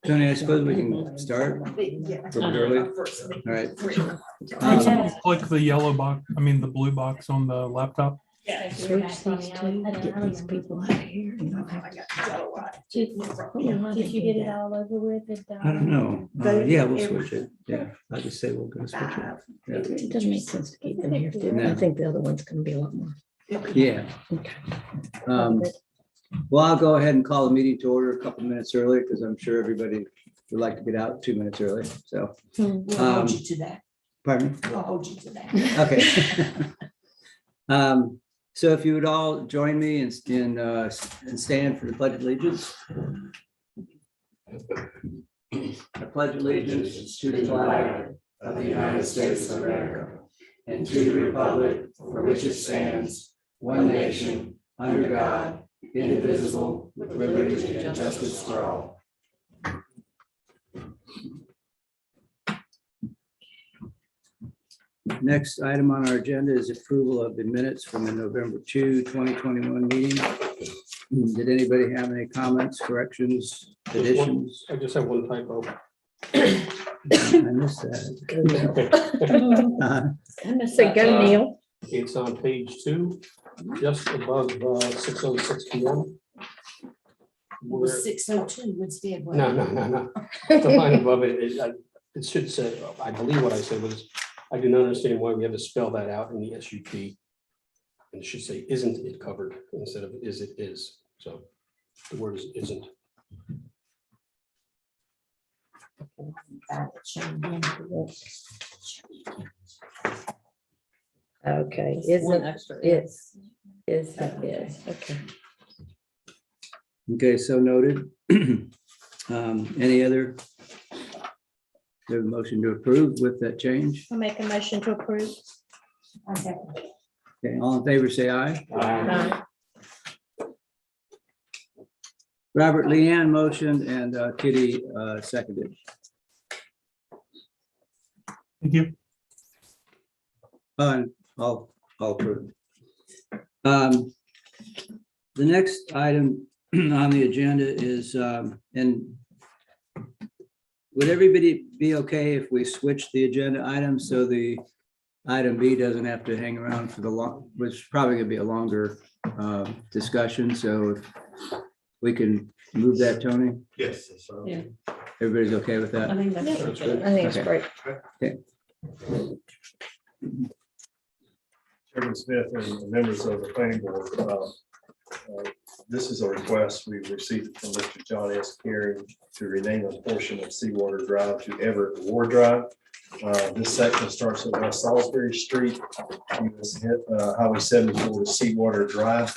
Tony, I suppose we can start from early. All right. Click the yellow box, the blue box on the laptop. Switch these two, get these people out of here. And I'll have Did you get it all over with? I don't know. Yeah, we'll switch it. Yeah, I just say we're going to switch it. Yeah. It doesn't make sense to keep them here. I think the other one's gonna be a lot more. Yeah. Okay. Well, I'll go ahead and call the meeting to order a couple minutes early because I'm sure everybody would like to get out 2 minutes early. So, We'll hold you to that. pardon me? We'll hold you to that. Okay. So if you would all join me and stand for the Pledge of Allegiance. I pledge allegiance to the flag of the United States of America and to the republic for which it stands, one nation, under God, indivisible, with liberty and justice for all. Next item on our agenda is approval of the minutes from the November 2, 2021 meeting. Did anybody have any comments, corrections, additions? I just have one typo. I missed that. So go, Neil. It's on page 2, just above 6:06 p.m. Where- 6:02 instead. No. The line above it, it should say, I believe what I said was, I do not understand why we have to spell that out in the SUP. And it should say, isn't it covered instead of is it is. So the word is isn't. Okay, isn't is okay. Okay, so noted. Any other? There's a motion to approve with that change. I'll make a motion to approve. Okay, all in favor, say aye. Robert Leanne motioned and Kitty seconded. Thank you. I'll approve. The next item on the agenda is, and would everybody be okay if we switch the agenda item so the item B doesn't have to hang around for the long, which is probably gonna be a longer discussion, so if we can move that, Tony? Yes. Yeah. Everybody's okay with that? I think it's Okay. great. Chairman Smith and members of the planning board, this is a request we received from Mr. John S. Carey to rename a portion of Seawater Drive to Everett Ward Drive. This section starts at West Salisbury Street, Highway 74 to Seawater Drive.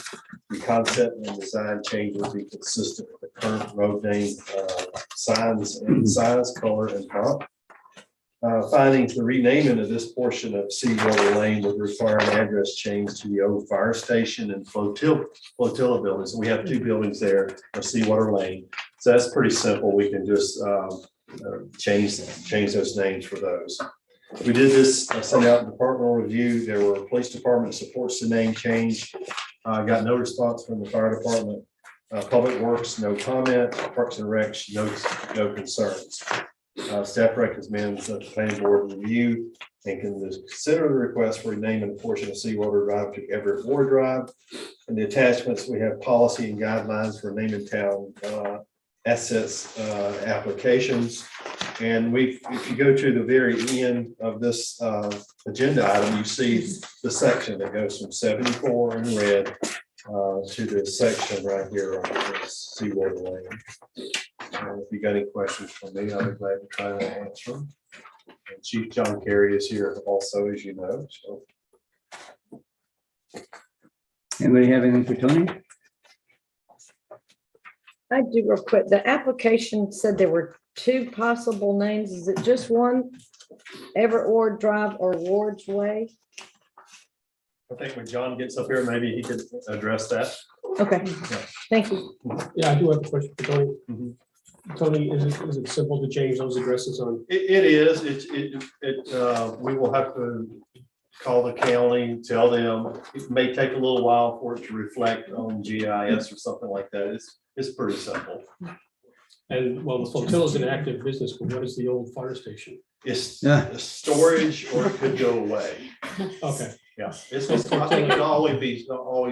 The concept and design change will be consistent with the current road name, signs and size, color, and font. Findings, the renaming of this portion of Seawater Lane would require an address change to the old fire station and flotilla buildings. We have 2 buildings there for Seawater Lane. So that's pretty simple. We can just change those names for those. We did this, sent out departmental review. There were police department supports the name change. Got no response from the fire department. Public Works, no comment. Parks and Recs, no concerns. Staff recommends that the planning board review and can consider the request for renaming a portion of Seawater Drive to Everett Ward Drive. In the attachments, we have policy and guidelines for naming town assets applications. And if you go to the very end of this agenda item, you see the section that goes from 74 in red to this section right here on Seawater Lane. If you got any questions for me, I'll be glad to try to answer them. And Chief John Kerry is here also, as you know. So. Anybody have anything for Tony? I do real quick. The application said there were 2 possible names. Is it just one? Everett Ward Drive or Ward's Way? I think when John gets up here, maybe he could address that. Okay, thank you. Yeah, I do have a question for Tony. Tony, is it simple to change those addresses on? It is. We will have to call the county, tell them. It may take a little while for it to reflect on GIS or something like that. It's pretty simple. And well, the flotilla is an active business, but what is the old fire station? It's Yeah. a storage or it could go away. Okay, Yeah, it's, I think it'll always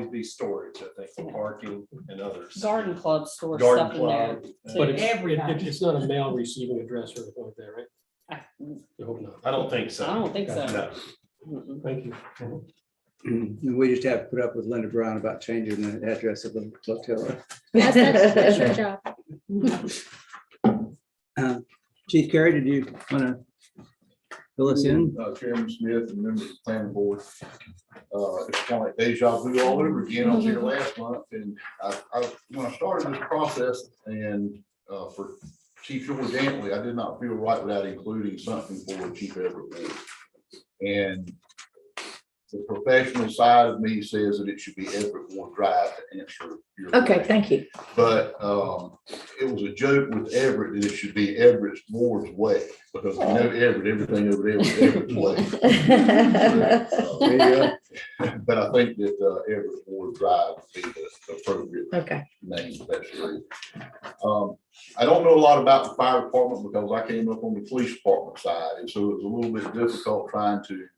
be storage, I think, for parking and others. Garden club store Garden stuff in there. club. but it's, Everybody. it's not a mail receiving address or anything like that, right? I I hope not. I don't think so. I don't think so. No. Mm-mm. Thank you. And we just have to put up with Linda Brown about changing the address of the flotilla. That's your job. Chief Carey, did you want to fill us in? Chairman Smith and members of the planning board. It's kind of like deja vu all over again. I was here last month and when I started this process and for Chief George Antley, I did not feel right without including something for Chief Everett Ward. And the professional side of me says that it should be Everett Ward Drive to answer your Okay, question. thank you. But it was a joke with Everett that it should be Everett's Ward's Way, because we know Everett, everything over there was Everett's Way. There you go. But I think that Everett Ward Drive would be the appropriate Okay. name for that street. I don't know a lot about the fire department because I came up on the police department side, and so it was a little bit difficult trying to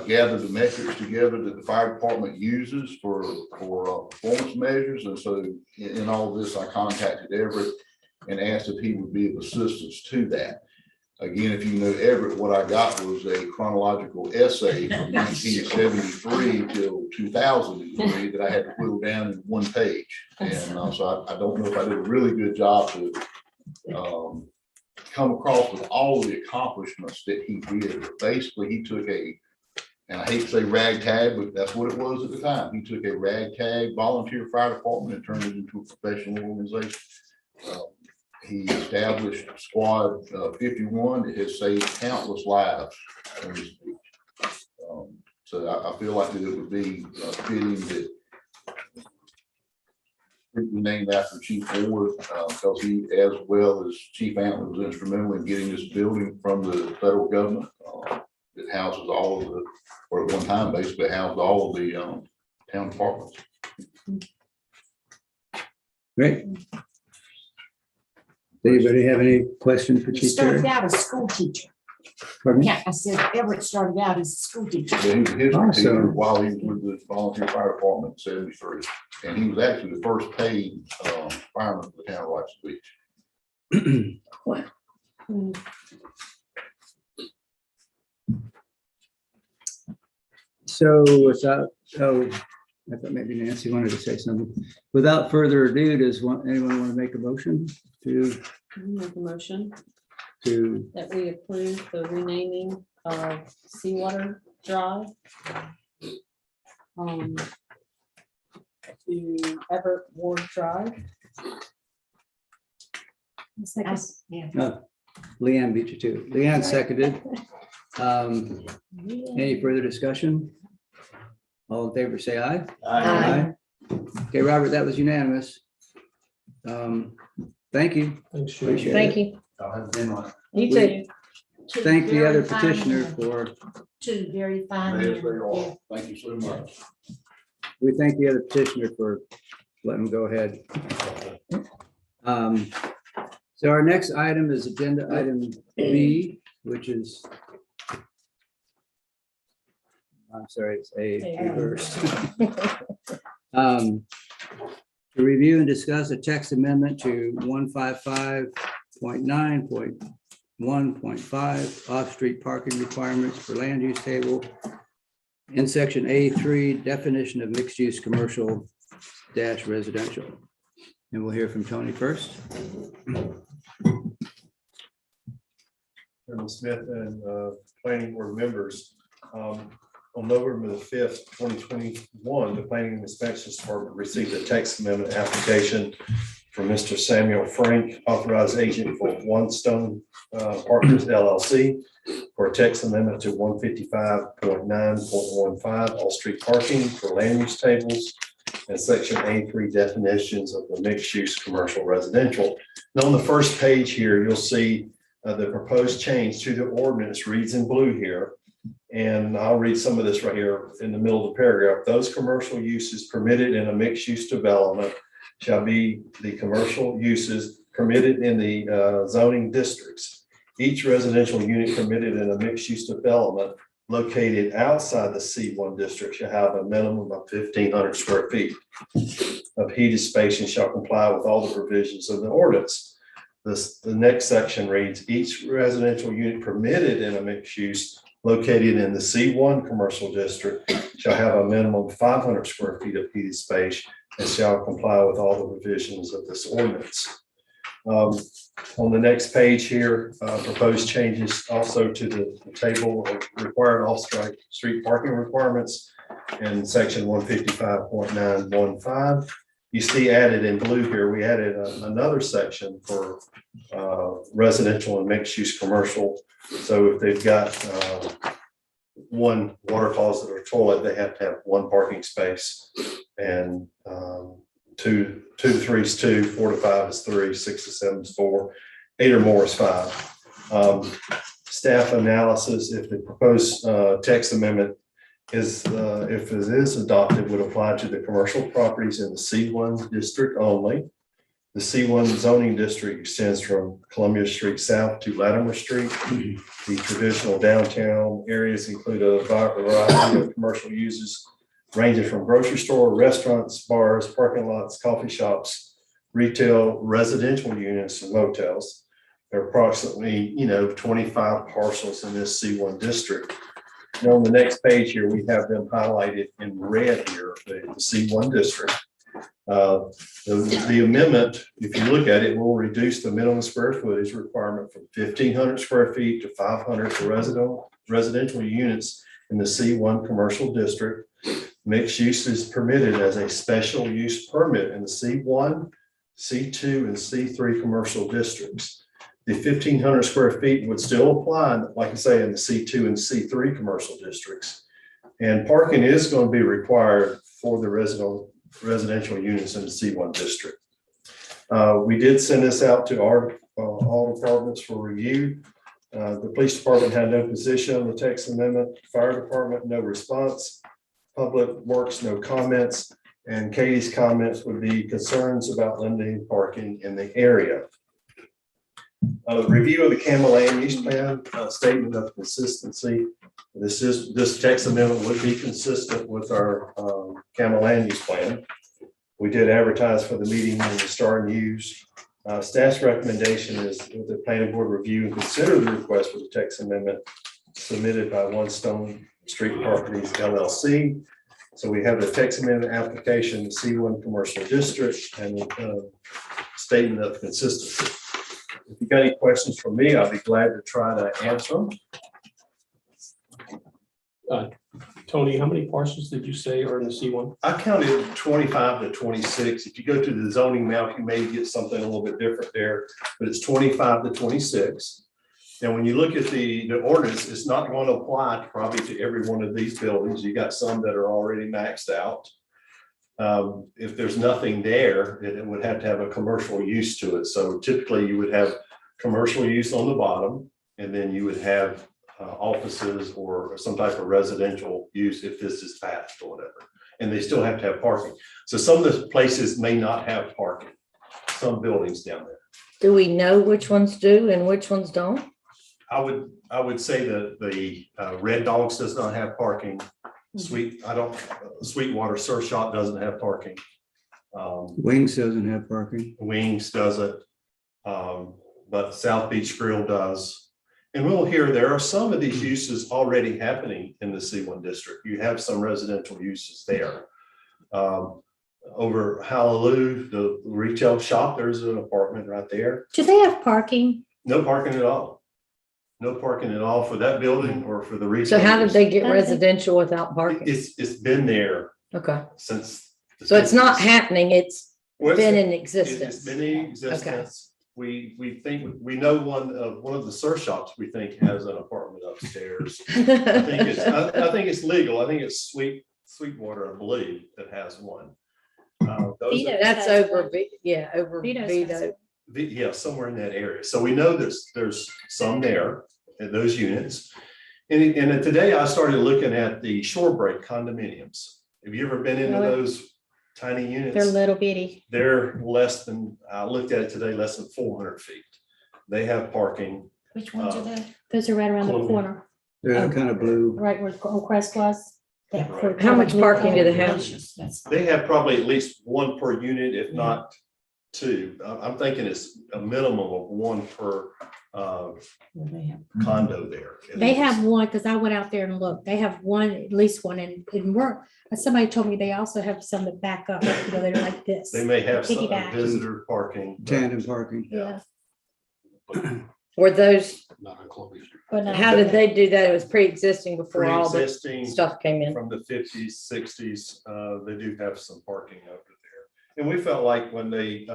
gather the metrics together that the fire department uses for performance measures. And so in all this, I contacted Everett and asked if he would be of assistance to that. Again, if you know Everett, what I got was a chronological essay from 1973 till 2003 that I had to whittle down in one page. And so I don't know if I did a really good job to come across with all of the accomplishments that he did. But basically, he took and I hate to say ragtag, but that's what it was at the time. He took a ragtag volunteer fire department and turned it into a professional organization. He established Squad 51 that has saved countless lives on this beach. So I feel like that it would be fitting that it be named after Chief Ward, because he, as well as Chief Antley, was instrumental in getting this building from the federal government. It houses all of the, or at one time basically housed all of the town departments. Great. Does anybody have any questions for He Chief Carey? started out as a school teacher. Pardon me? Yeah, I said Everett started out as a school teacher. Yeah, he was a history Awesome. teacher while he was with the volunteer fire department in '73. And he was actually the first paid fireman for the town of Wrightsville Beach. Wow. So without, I thought maybe Nancy wanted to say something. Without further ado, anyone want to make a motion to Make a motion that that we approve the renaming of Seawater Drive to Everett Ward Drive. Yeah. Leanne beat you to it. Leanne seconded. Any further discussion? All in favor, say aye. Aye. Okay, Robert, that was unanimous. Thank you. Thanks, Chief. Appreciate Thank it. you. I'll have them on. You too. Two Thank the other very fine petitioner men. for, Two very fine. Yes, they men. are. Thank you so much. we thank the other petitioner for letting them go ahead. So our next item is agenda item B, which is, I'm sorry, it's A reversed. To review and discuss a text amendment to 155.9.1.5 off-street parking requirements for land use table in section A3, definition of mixed-use commercial dash residential. And we'll hear from Tony first. Chairman Smith and planning board members. On November the 5th, 2021, the Planning and Inspections Department received a text amendment application from Mr. Samuel Frank, authorized agent for One Stone Partners LLC, for a text amendment to 155.9.15 all-street parking for land use tables and section A3 definitions of the mixed-use commercial residential. Now, on the first page here, you'll see the proposed change to the ordinance reads in blue here. And I'll read some of this right here in the middle of the paragraph. Those commercial uses permitted in a mixed-use development shall be the commercial uses permitted in the zoning districts. Each residential unit permitted in a mixed-use development located outside the C1 district shall have a minimum of 1,500 square feet of heated space and shall comply with all the provisions of the ordinance. The next section reads, each residential unit permitted in a mixed use located in the C1 commercial district shall have a minimum of 500 square feet of heated space and shall comply with all the provisions of this ordinance. On the next page here, proposed changes also to the table of required off-street parking requirements in section 155.915. You see added in blue here, we added another section for residential and mixed-use commercial. So if they've got one water closet or toilet, they have to have one parking space, and 2 to 3 is 2, 4 to 5 is 3, 6 to 7 is 4, 8 or more is 5. Staff analysis, if the proposed text amendment is, if it is adopted, would apply to the commercial properties in the C1 district only. The C1 zoning district extends from Columbia Street South to Latimer Street. The traditional downtown areas include a variety of commercial uses ranging from grocery store, restaurants, bars, parking lots, coffee shops, retail, residential units, and motels. There are approximately, 25 parcels in this C1 district. And on the next page here, we have them highlighted in red here, the C1 district. The amendment, if you look at it, will reduce the minimum square footage requirement from 1,500 square feet to 500 for residential units in the C1 commercial district. Mixed use is permitted as a special use permit in the C1, C2, and C3 commercial districts. The 1,500 square feet would still apply, like I say, in the C2 and C3 commercial districts. And parking is going to be required for the residential units in the C1 district. We did send this out to all departments for review. The police department had no position on the text amendment. Fire department, no response. Public works, no comments. And Katie's comments would be concerns about limiting parking in the area. Review of the Campbell land use plan, statement of consistency. This text amendment would be consistent with our Campbell land use plan. We did advertise for the meeting in the Star News. Staff's recommendation is that the planning board review and consider the request for the text amendment submitted by One Stone Street Properties LLC. So we have the text amendment application, the C1 commercial district, and statement of consistency. If you got any questions for me, I'll be glad to try to answer them. Tony, how many parcels did you say are in the C1? I counted 25 to 26. If you go to the zoning map, you may get something a little bit different there, but it's 25 to 26. And when you look at the ordinance, it's not going to apply probably to every one of these buildings. You got some that are already maxed out. If there's nothing there, it would have to have a commercial use to it. So typically you would have commercial use on the bottom, and then you would have offices or some type of residential use if this is passed or whatever. And they still have to have parking. So some of the places may not have parking, some buildings down there. Do we know which ones do and which ones don't? I would say that the Red Dogs does not have parking. Sweetwater Surf Shop doesn't have parking. Wings doesn't have parking. Wings doesn't, but South Beach Grill does. And we'll hear there are some of these uses already happening in the C1 district. You have some residential uses there. Over Hallelujah, the retail shop, there's an apartment right there. Do they have parking? No parking at all. No parking at all for that building or for the retail. So how did they get Okay. residential without parking? It's been there Okay, since. the so it's not 50s. happening, it's Well, been in It's existence. been in existence. We think, we know one of the surf shops we think has an apartment upstairs. I think it's legal. I think it's Sweetwater, I believe, that has one. Vito. That's over, over Vito's Vito. has Yeah, somewhere in that area. So we know there's some there in those units. And today I started looking at the Shore Break condominiums. Have you ever been into No. those tiny units. They're little bitty. They're less than, I looked at it today, less than 400 feet. They have parking. Which ones are they? Those are right around the Columbia. corner, They're kind of blue. right where Old Crest was. That Right. for- How much parking do they have? That's They have probably at least one per unit, if not two. I'm thinking it's a minimum of one per they have. condo there. at They have least. one, because I went out there and looked, they have one, at least one, and work. Somebody told me they also have some that back up, you know, they're like this. They may have some Piggyback. visitor parking. but- Tandem parking. Yeah, Were those, Not on Columbia Street. but no. how did they do that? It was pre-existing before all the Pre-existing stuff came in. from the 50s, 60s, they do have some parking over there. And we felt like when they,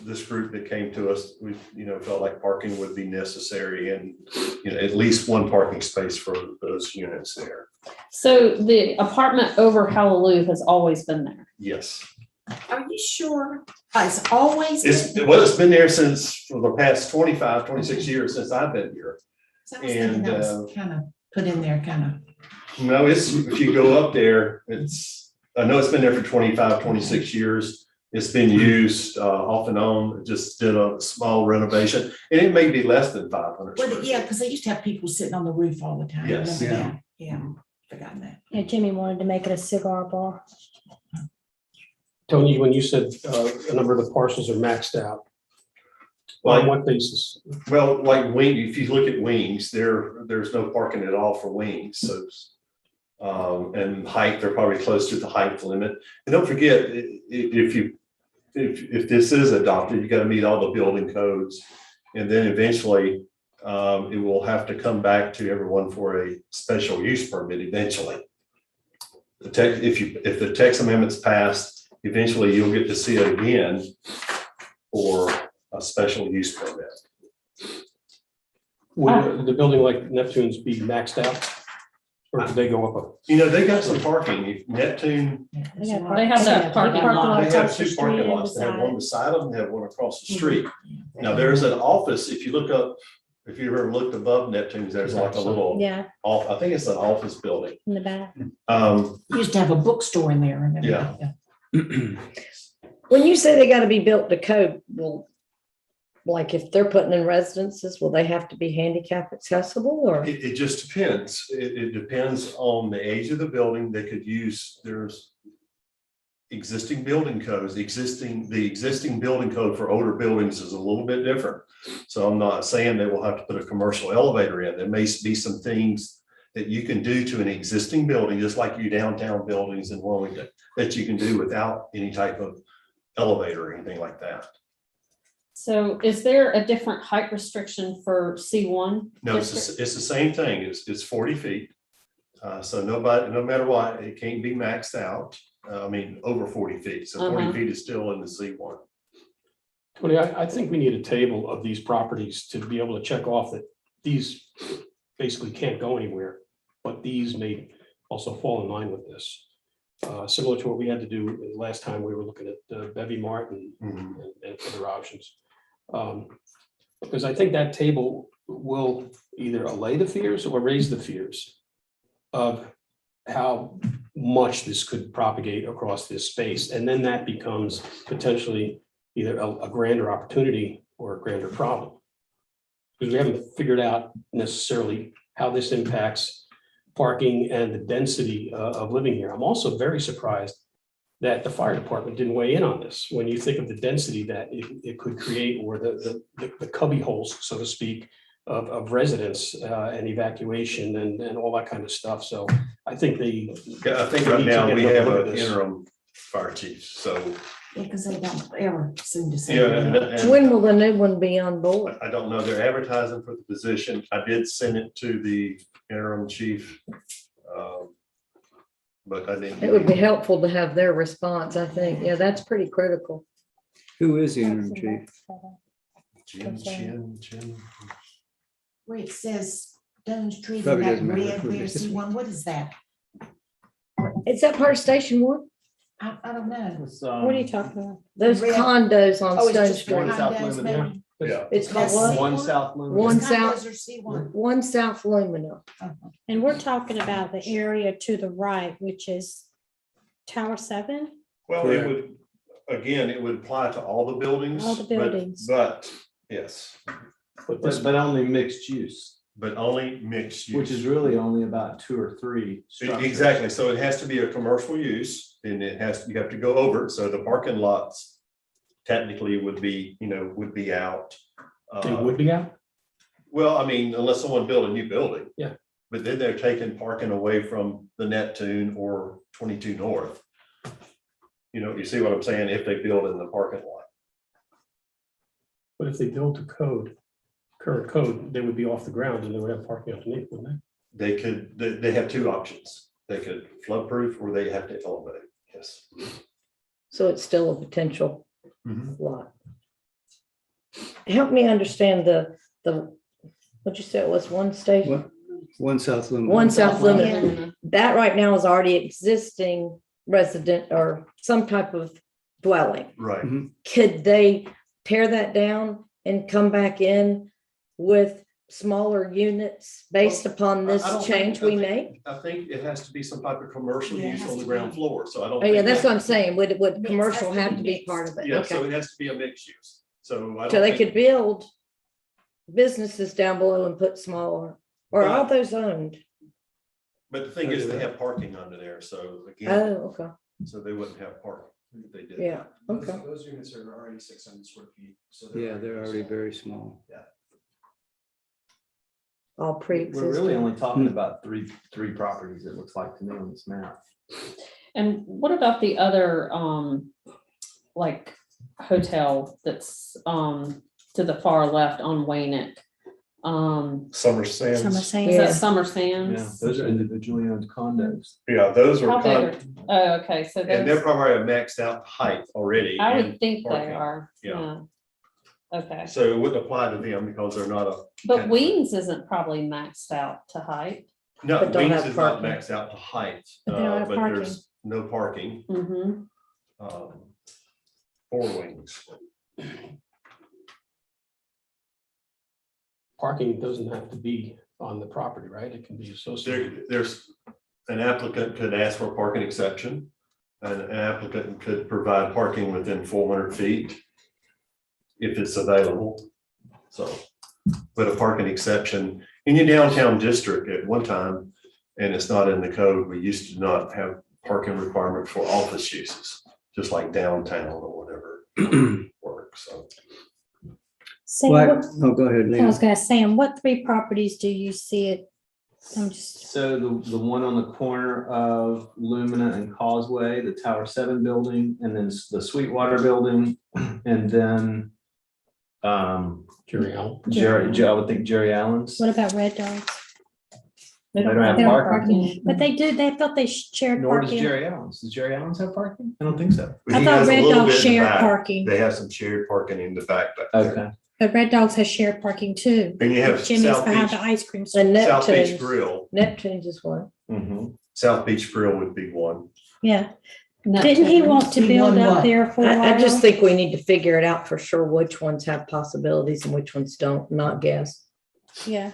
this group that came to us, we, felt like parking would be necessary and, at least one parking space for those units there. So the apartment over Hallelujah has always been there. Yes. Are you sure? It's always. It's been there since, for the past 25, 26 years since I've been here. So I was thinking that was kind of put in there, kind of. No, if you go up there, I know it's been there for 25, 26 years. It's been used off and on, just did a small renovation, and it may be less than 500. Well, square yeah, feet. because they used to have people sitting on the roof all the time. Yes. Remember that? Yeah, forgotten that. Yeah, Jimmy wanted to make it a cigar bar. Tony, when you said a number of the parcels are maxed out, on what basis? Well, like wing, if you look at wings, there's no parking at all for wings, so. And height, they're probably close to the height limit. And don't forget, if this is adopted, you gotta meet all the building codes. And then eventually, it will have to come back to everyone for a special use permit eventually. If the text amendment's passed, eventually you'll get to see it again for a special use permit. Would the building like Neptune's be maxed out? Or do they go up? They got some parking. If Neptune, They got They have that parking lot. they have across the two parking street and lots. They have beside. one beside them, they have one across the street. Now, there's an office, if you look up, if you ever looked above Neptune's, there's like a little, Yeah, I think it's an office building. in the back. Used to have a bookstore in there. And everything. Yeah. When you say they gotta be built to code, well, like if they're putting in residences, will they have to be handicap accessible or? It just depends. It depends on the age of the building. They could use, there's existing building codes, the existing building code for older buildings is a little bit different. So I'm not saying they will have to put a commercial elevator in. There may be some things that you can do to an existing building, just like you downtown buildings in Wilmington, that you can do without any type of elevator or anything like that. So is there a different height restriction for C1? No, it's the same thing. It's 40 feet. So no matter what, it can't be maxed out. Over 40 feet. So 40 feet is still in the C1. Tony, I think we need a table of these properties to be able to check off that these basically can't go anywhere, but these may also fall in line with this. Similar to what we had to do the last time we were looking at Bevy Mart and other options. Because I think that table will either allay the fears or raise the fears of how much this could propagate across this space. And then that becomes potentially either a grander opportunity or a grander problem. Because we haven't figured out necessarily how this impacts parking and the density of living here. I'm also very surprised that the fire department didn't weigh in on this. When you think of the density that it could create, or the cubby holes, so to speak, of residents and evacuation and all that kind of stuff. So I think I think right now we have an interim fire chief. So Yeah, because they don't ever seem to say. yeah, that. and When will the new one be on board? I don't know. They're advertising for the position. I did send it to the interim chief. But I didn't. It would be helpful to have their response, I think. Yeah, that's pretty critical. Who is the interim chief? Jim. Where it says Dunn's Tree, Probably that doesn't matter red, who it there's is. C1, what is that? Is that part of Station One? I don't know. What are you talking about? Those Red. condos on Oh, it's Stone just Street. one South condos, Limit, maybe? Yeah. It's called That's what? C1? One South Limit. One Those South- condos are C1. One South Lumina. Uh-huh. And we're talking about the area to the right, which is Tower 7? Well, it would, again, it would apply to all the buildings. All the buildings. But, yes, But only mixed use, but only mixed use. which is really only about 2 or 3 structures. Exactly, so it has to be a commercial use, and it has, you have to go over it, so the parking lots technically would be, would be out. It would be out. Well, I mean, unless someone built a new building. Yeah. But then they're taking parking away from the Neptune or 22 North. You see what I'm saying, if they build in the parking lot. But if they built a current code, they would be off the ground and they would have parking underneath, wouldn't They could, they have two options, they could flood proof or they have to elevate, yes. So it's still a potential Mhm. lot. Help me understand what'd you say it was, one station? One south limit. One south limit. Yeah. That right now is already existing resident or some type of dwelling. Right, Could they tear that down and come back in with smaller units based upon this I don't change think- we make? I think it has to be some type of commercial Yeah, it use has on the to ground be. floor, so I don't. Oh, yeah, think that's that- what I'm saying. Would Mixed, commercial has to have be to be mixed. part of it? Yeah, so Okay. it has to be a mixed use, so I So don't they think, could build businesses down below and put smaller, or all those owned? but the thing is, they have parking under there, so again, Oh, okay. so they wouldn't have parking if they did. Yeah, Those, okay. those units are already 600 square feet, so. Yeah, they're already small. very small. All We're really pre-existing. only talking about three properties, it looks like to me on this map. And what about the other, like hotel that's, to the far left on Waynick? Summer Sands. Summer Is Sands. that Yeah. Summer Yeah, Sands? those are individually owned condos. Yeah, those How are, big are, oh, okay, so and they're those, probably maxed out height already. I and would think they parking. are, Yeah. yeah. Okay, So it wouldn't apply to them because they're not a. but Wings isn't probably maxed out to height. No, But don't Wings have is not parking. maxed out to height, But they don't have but parking. there's no parking. Mm-hmm. For Wings. Parking doesn't have to be on the property, right? It can be associated. There's, an applicant could ask for a parking exception. An applicant could provide parking within 400 feet. If it's available, so, but a parking exception in your downtown district at one time, and it's not in the code, we used to not have parking requirement for office uses, just like downtown or whatever works, so. Sam, What, what- oh, go ahead, I was Liam. gonna say, and what 3 properties do you see it? I'm just, So the one on the corner of Lumina and Causeway, the Tower 7 building, and then the Sweetwater building, and then Jerry Allen. I would think Jerry Allen's. what about Red Dogs? They don't have They don't have parking. But they do, they thought they shared Nor does parking. Jerry Allen's. Does Jerry Allen's have parking? I don't think so. But I he thought has a Red little Dogs bit in the shared back. parking, They have some shared parking in the back there. Okay. but Red Dogs has shared parking too. And you have Jimmy's South behind Beach, the ice cream. store. And South Beach Neptune's, Grill, Neptune's is one. Mhm. South Beach Grill would be one. Yeah, didn't he want to See, build one up what? there for a while? I just think we need to figure it out for sure, which ones have possibilities and which ones don't, not guess. Yeah,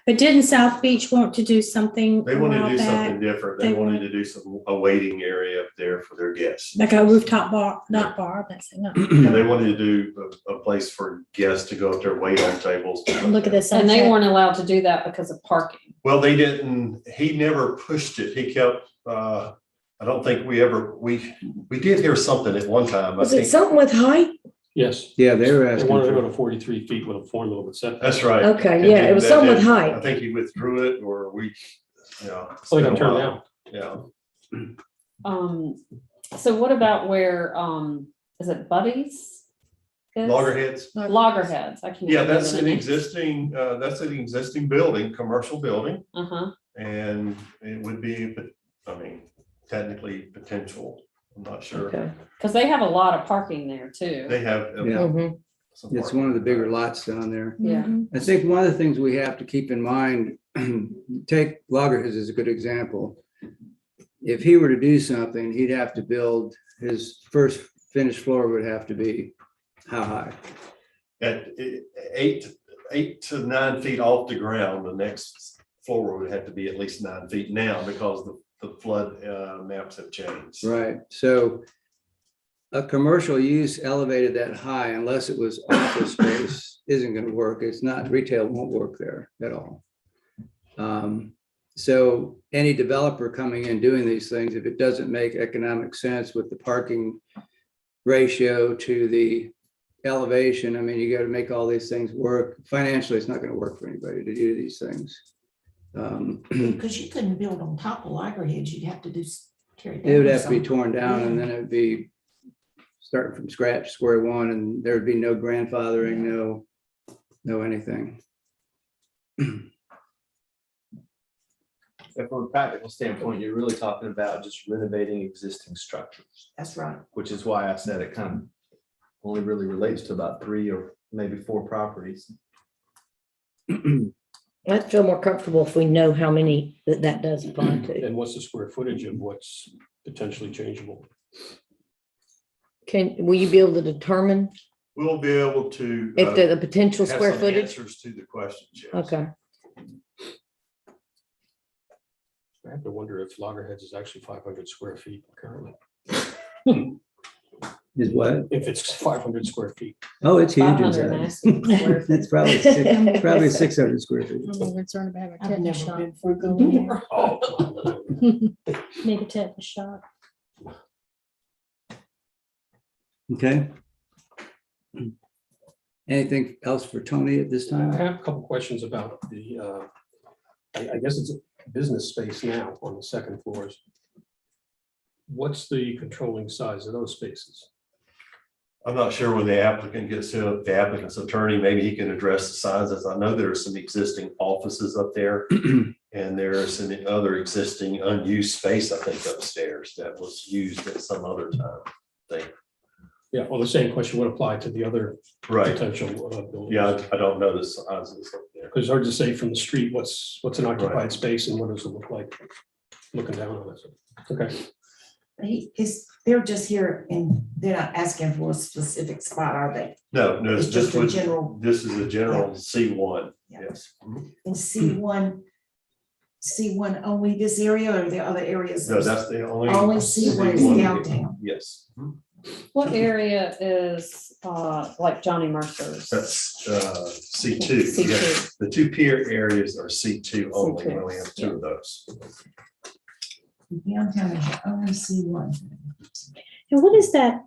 but didn't South Beach want to do something They a wanted to while do something back? different. They They wanted wanted- to do some, a waiting area up there for their guests. Like a rooftop bar, not bar, that's it, no. They wanted to do a place for guests to go up there, wait on tables. Look at the And they sunset. weren't allowed to do that because of parking. Well, they didn't, he never pushed it. He kept, I don't think we did hear something at one time. I Was it think. something with height? Yes. Yeah, they were They asking. wanted to go for- to 43 feet with a formula with setback. That's right. Okay, And yeah, then it was that something with didn't- height. I think he withdrew it or we, yeah. I think I'm turned down. Yeah. So what about where, is it Buddies? is? Loggerheads. Loggerheads, I can't. Yeah, remember that's the an name. existing building, commercial building, Uh-huh, and it would be, I mean, technically potential. I'm not sure. Okay. because they have a lot of parking there too. They have. Yeah. Mhm. some It's parking. one of the bigger lots down there. Yeah. Mhm. I think one of the things we have to keep in mind, take Loggerheads as a good example. If he were to do something, he'd have to build, his first finished floor would have to be how high? At 8 to 9 feet off the ground, the next floor would have to be at least 9 feet now because the flood maps have changed. Right, so a commercial use elevated that high unless it was office space isn't gonna work. It's not, retail won't work there at all. So any developer coming in doing these things, if it doesn't make economic sense with the parking ratio to the elevation, I mean, you gotta make all these things work. Financially, it's not gonna work for anybody to do these things. Because you couldn't build on top of loggerheads, you'd have to tear it down. It would or have to be something. torn down and Yeah. then it'd be starting from scratch, square one, and there'd be no grandfathering, no anything. And from a practical standpoint, you're really talking about just renovating existing structures, That's right. which is why I said it kind of only really relates to about 3 or maybe 4 properties. I'd feel more comfortable if we know how many that does apply to. And what's the square footage of what's potentially changeable? Will you be able to determine We'll be able to. if the potential have square some footage? Answers to the questions. Yes. Okay, I have to wonder if Loggerheads is actually 500 square feet currently. Is what? If it's 500 square feet. Oh, it's huge 500 inside. nasty square feet. It's probably 600 square feet. I'm more concerned about having a I've tetanus never shot been before for going there. Oh. Maybe tetanus shot. Okay. Anything else for Tony at this I time? have a couple questions about the, I guess it's a business space now on the second floors. What's the controlling size of those spaces? I'm not sure when the applicant gets to the applicant's attorney, maybe he can address the sizes. I know there are some existing offices up there. And there are some other existing unused space, I think, upstairs that was used at some other time. Yeah, well, the same question would apply to the other Right. potential buildings. Yeah, I don't know the sizes up there. Because it's hard to say from the street, what's an occupied space and what does it look like looking down on it. Okay, They're just here and they're not asking for a specific spot, are they? No, It's just a general. This is a general C1. Yeah. Yes. In C1 only this area, or are there other areas? No, that's the only. Only C1 is C1. downtown. Yes. What area is like Johnny Mercer's? That's C2. C2. Yes. The two pier areas are C2 only. We C2. only have 2 of those. Downtown is only C1. And what is that,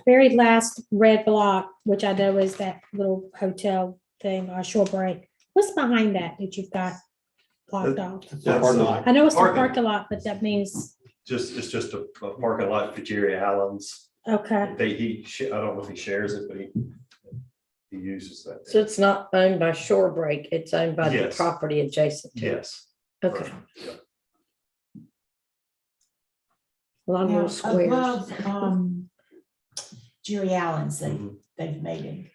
very last red block, which I know is that little hotel thing, Shore Break? What's behind that you've got blocked off? Parking lot. I know it's the Parking. parking lot, but that means, It's just a parking lot for Jerry Allen's. okay, I don't know if he shares it, but he uses that. so it's not owned by Shore Break, it's owned by the Yes. property adjacent to it. Yes. Okay, Yeah. a lot of Now, little squares. above, Jerry Allen's, Mhm. they've made it.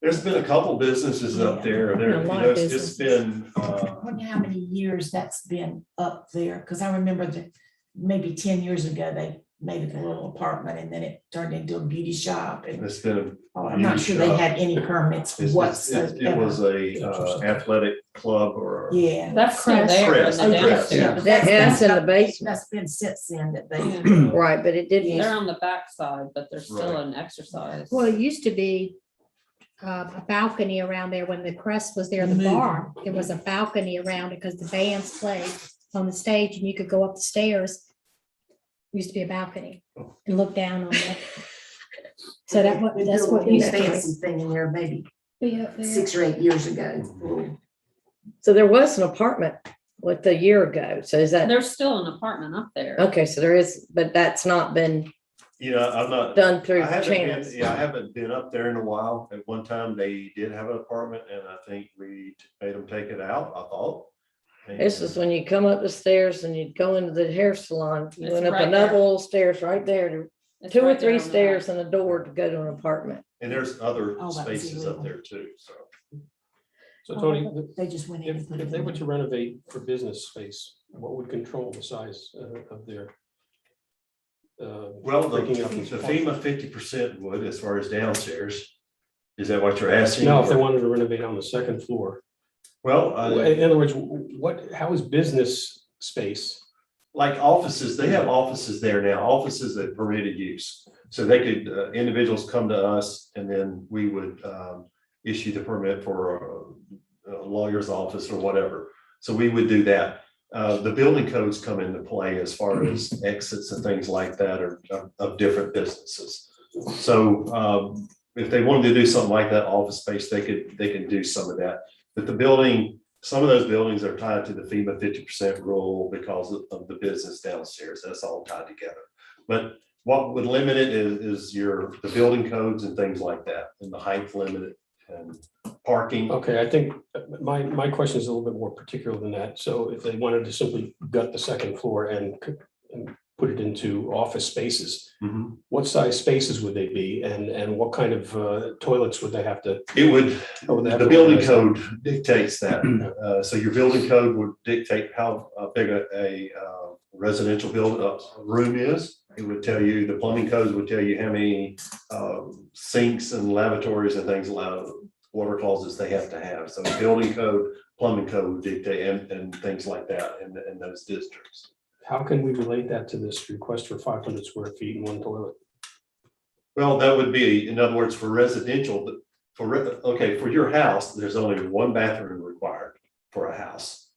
There's been a couple businesses up there. A lot of It's just been, I wonder how many years that's been up there, because I remember that maybe 10 years ago, they made it a little apartment and then it turned into a beauty shop. And it's been, I'm not sure they had any permits it was a athletic club or. Yeah. That's still Crest. there in Crest, the Crest, downstairs. yeah. But that's- Yeah, it's in the that's- basement. That's been since then that they. Right, but it didn't, They're on the backside, but there's still Right. an exercise. well, it used to be a balcony around there when the Crest was there, the Moving. bar. There was a balcony around it because the bands played on the stage and you could go up the stairs. Used to be a balcony and look down on it. So that's what They used built a to fancy thing in there maybe be up there. 6 or 8 years ago. so there was an apartment with a year ago, so is that, There's still an apartment up there. okay, so there is, but that's not been I'm not. done through I haven't been, channels. I haven't been up there in a while. At one time, they did have an apartment and I think we made them take it out, I thought. This is when you come up the stairs and you'd go into the hair salon, you It's went up right another there. little stairs right there, It's 2 or right there 3 on the stairs back. and a door to go to an apartment. And there's other Oh, that was spaces up illegal. there too, so. So Tony, They just went in and put if it they were in. to renovate for business space, what would control the size of their? Well, the breaking up these FEMA 50% would, as far as downstairs. Is that what you're asking? No, if they wanted to renovate on the second floor, Well, In other words, how is business space? like offices, they have offices there now, offices that permitted use. So they could, individuals come to us and then we would issue the permit for a lawyer's office or whatever. So we would do that. The building codes come into play as far as exits and things like that of different businesses. So if they wanted to do something like that office space, they can do some of that. But the building, some of those buildings are tied to the FEMA 50% rule because of the business downstairs. That's all tied together. But what would limit it is the building codes and things like that, and the height limit and parking. Okay, I think my question is a little bit more particular than that. So if they wanted to simply gut the second floor and put it into office spaces, Mhm. what size spaces would they be, and what kind of toilets would they have to? It would, would they have the to building organize code dictates that. So your building code would dictate how big a residential room is. It would tell you, the plumbing codes would tell you how many sinks and lavatories and things, water closets they have to have. So the building code, plumbing code would dictate and things like that in those districts. How can we relate that to this request for 500 square feet and one toilet? Well, that would be, in other words, for residential, for your house, there's only one bathroom required for a house.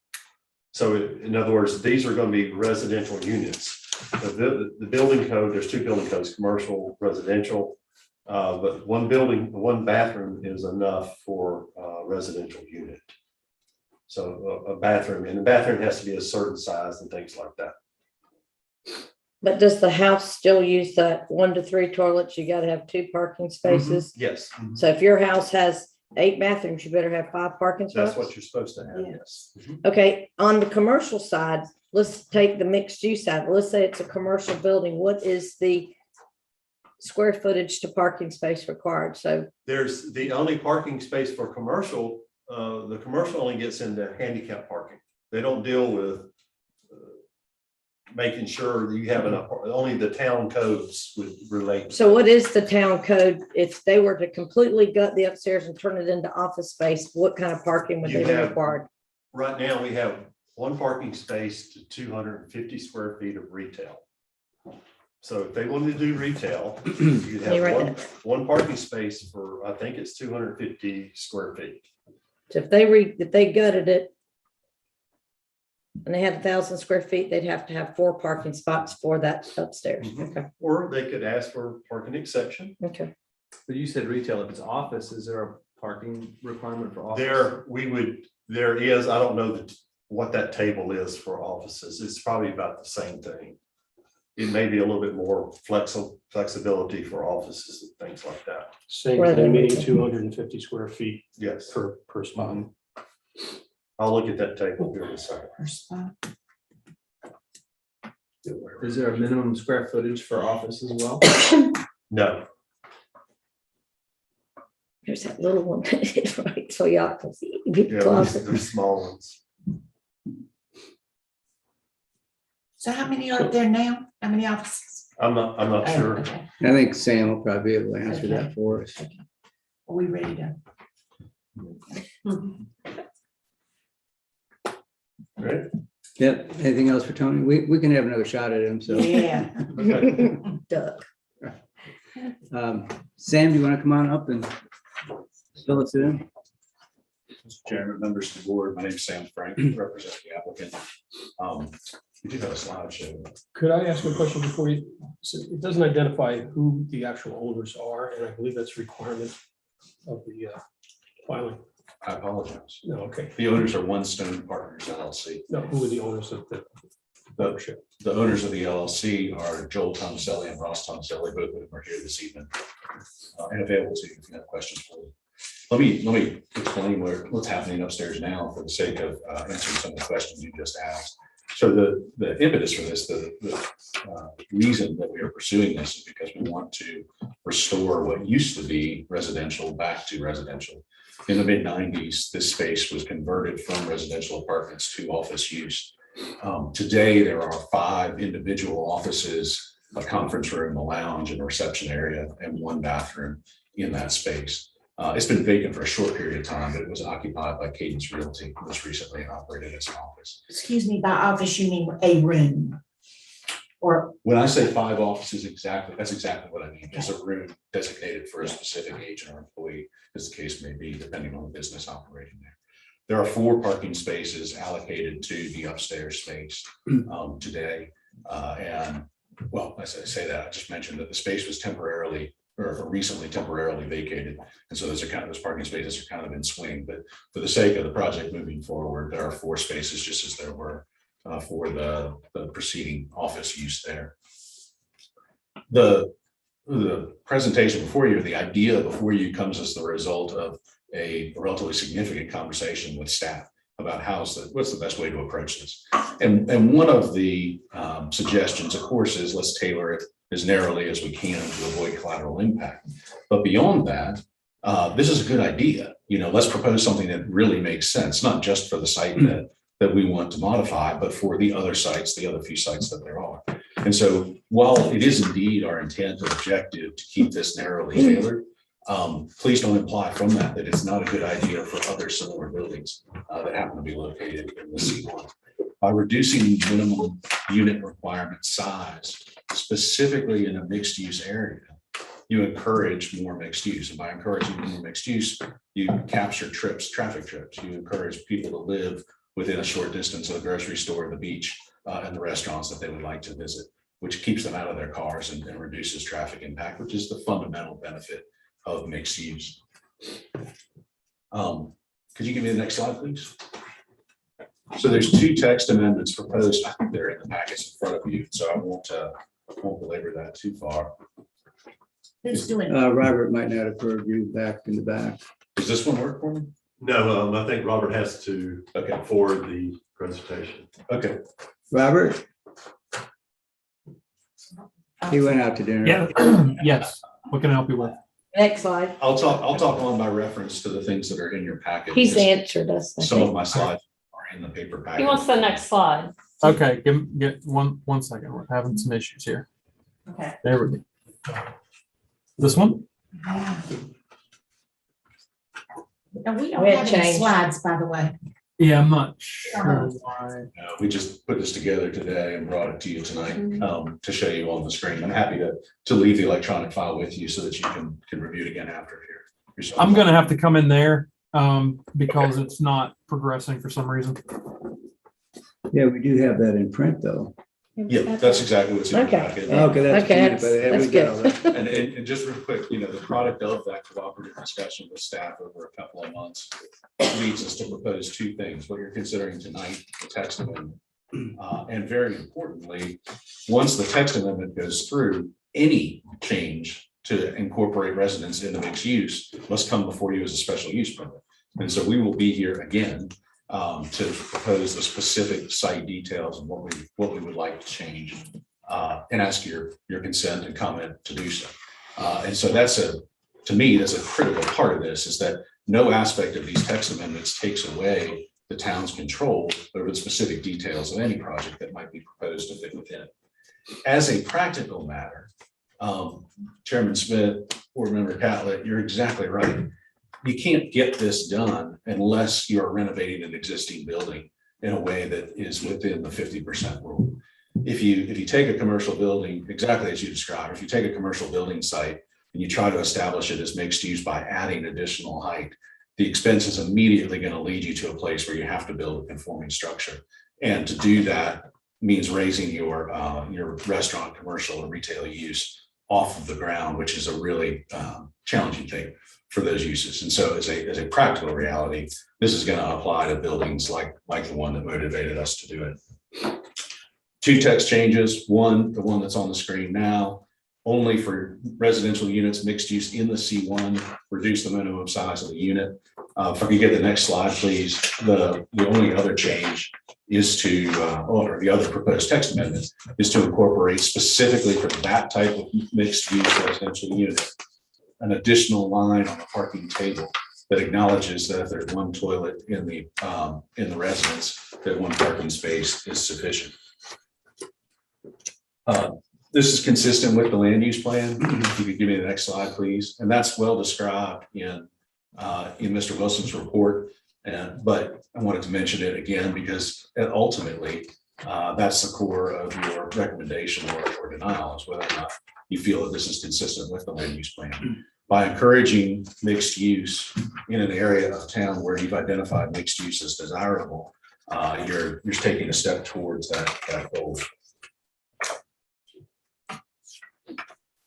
So in other words, these are going to be residential units. The building code, there's two building codes, commercial, residential. But one bathroom is enough for a residential unit. So a bathroom, and the bathroom has to be a certain size and things like that. But does the house still use that 1 to 3 toilets? You gotta have 2 parking spaces. Yes, So if your house has 8 bathrooms, you better have 5 parking spots? that's what you're supposed to have, Yeah. yes. Okay, on the commercial side, let's take the mixed use side. Let's say it's a commercial building. What is the square footage to parking space required? So There's the only parking space for commercial, the commercial only gets into handicap parking. They don't deal with making sure that you have enough, only the town codes would relate. So what is the town code? If they were to completely gut the upstairs and turn it into office space, what kind of parking would You they be have- required? Right now, we have one parking space to 250 square feet of retail. So if they wanted to do retail, you'd Can you write have one parking space for, I think it's 250 square feet. So if they gutted it and they had 1,000 square feet, they'd have to have 4 parking spots for that upstairs. Mhm. Okay, Or they could ask for parking exception. okay. But you said retail, if it's office, is there a parking requirement for office? There is, I don't know what that table is for offices. It's probably about the same thing. It may be a little bit more flexibility for offices and things like that. Same Rather thing, than meaning retail. 250 square feet Yes. per spot. Mhm. I'll look at that table here in a second. Per spot. Is there a minimum square footage for office as well? No, There's that little one, right, so y'all can see. Be yeah, closet. they're small ones. So how many are there now? How many offices? I'm not Oh, sure. okay. I think Sam will probably be able to answer that for us. Are we ready to? Right? Yep, anything else for Tony? We can have another shot at him, so. Yeah. Duck. Sam, do you want to come on up and fill us in? Mr. Chairman, members of the board, my name is Sam Frank, represent the applicant. We do have a slideshow. Could I ask a question before you? So it doesn't identify who the actual owners are, and I believe that's a requirement of the filing. I apologize. No, okay. The owners are One Stone Partners LLC. No, who are the owners of the ownership? The owners of the LLC are Joel Tomaselli and Ross Tomaselli, both of them are here this evening and available to you if you have questions for them. Let me explain what's happening upstairs now for the sake of answering some of the questions you just asked. So the impetus for this, the reason that we are pursuing this is because we want to restore what used to be residential back to residential. In the mid-90s, this space was converted from residential apartments to office use. Today, there are 5 individual offices, a conference room, a lounge, and a reception area, and 1 bathroom in that space. It's been vacant for a short period of time, but it was occupied by Cadence Realty most recently and operated as an office. Excuse me, by office, you mean a room? Or, When I say 5 offices, that's exactly what I mean. It's a room designated for a specific agent or employee, as the case may be, depending on the business operating there. There are 4 parking spaces allocated to the upstairs space today. And well, as I say that, I just mentioned that the space was temporarily or recently temporarily vacated. And so those parking spaces are kind of in swing, but for the sake of the project moving forward, there are 4 spaces just as there were for the preceding office use there. The presentation before you, the idea before you comes as the result of a relatively significant conversation with staff about what's the best way to approach this. And one of the suggestions, of course, is let's tailor it as narrowly as we can to avoid collateral impact. But beyond that, this is a good idea. Let's propose something that really makes sense, not just for the site that we want to modify, but for the other sites, the other few sites that there are. And so while it is indeed our intent or objective to keep this narrowly tailored, please don't imply from that it's not a good idea for other similar buildings that happen to be located in the C1. By reducing minimum unit requirement size, specifically in a mixed use area, you encourage more mixed use. And by encouraging more mixed use, you capture traffic trips. You encourage people to live within a short distance of the grocery store, the beach, and the restaurants that they would like to visit, which keeps them out of their cars and reduces traffic impact, which is the fundamental benefit of mixed use. Could you give me the next slide, please? So there's 2 text amendments proposed. I think they're in the packets in front of you, so I won't belabor that too far. who's doing? Robert might not have heard you back in the back. Does this one work for me? No, I think Robert has to forward the presentation. Okay. Robert? He went out to dinner. Yeah, yes. What can I help you with? Next slide. I'll talk on by reference to the things that are in your packet. He's because answered us. I Some of think. my slides are in the paper packet. He wants the next slide. Okay, get one second. We're having some issues here. Okay. There we go. This one? And we don't We had have any changed. slides, by the way. Yeah, I'm not sure why. We just put this together today and brought it to you tonight to show you on the screen. I'm happy to leave the electronic file with you so that you can review it again after here. I'm gonna have to come in there because it's not progressing for some reason. Yeah, we do have that in print, though. Yeah, that's exactly what's in the Okay. packet. Okay, that's Okay, good, but there we that's go. And just real quick, the product of that cooperative discussion with staff over a couple of months leads us to propose 2 things, what you're considering tonight, the text amendment. And very importantly, once the text amendment goes through, any change to incorporate residents into mixed use must come before you as a special use permit. And so we will be here again to propose the specific site details and what we would like to change and ask your consent and comment to do so. And so to me, that's a critical part of this, is that no aspect of these text amendments takes away the town's control over the specific details of any project that might be proposed to fit within. As a practical matter, Chairman Smith, Board Member Catlett, you're exactly right. You can't get this done unless you're renovating an existing building in a way that is within the 50% rule. If you take a commercial building, exactly as you described, if you take a commercial building site and you try to establish it as mixed use by adding additional height, the expense is immediately going to lead you to a place where you have to build a conforming structure. And to do that means raising your restaurant, commercial, and retail use off of the ground, which is a really challenging thing for those uses. And so as a practical reality, this is going to apply to buildings like the one that motivated us to do it. 2 text changes. One, the one that's on the screen now, only for residential units, mixed use in the C1, reduce the minimum size of the unit. If I could get the next slide, please. The only other change is or the other proposed text amendment is to incorporate specifically for that type of mixed use residential unit an additional line on the parking table that acknowledges that if there's one toilet in the residence, that one parking space is sufficient. This is consistent with the land use plan. If you could give me the next slide, please. And that's well described in in Mr. Wilson's report. But I wanted to mention it again because ultimately, that's the core of your recommendation or denial, is whether or not you feel that this is consistent with the land use plan. By encouraging mixed use in an area of town where you've identified mixed use as desirable, you're taking a step towards that goal.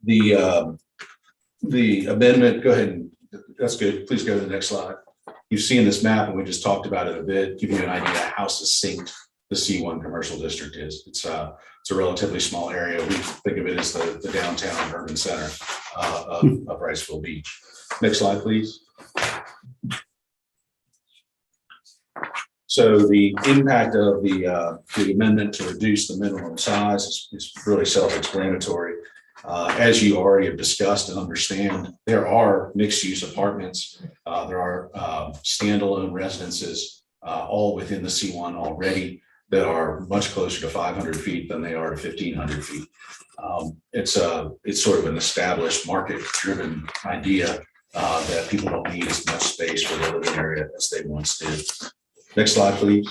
The amendment, go ahead and that's good. Please go to the next slide. You've seen this map and we just talked about it a bit, give you an idea how succinct the C1 commercial district is. It's a relatively small area. We think of it as the downtown urban center of Wrightsville Beach. Next slide, please. So the impact of the amendment to reduce the minimum size is really self-explanatory. As you already have discussed and understand, there are mixed-use apartments. There are standalone residences all within the C1 already that are much closer to 500 feet than they are to 1,500 feet. It's sort of an established market-driven idea that people don't need as much space for their living area as they once did. Next slide, please.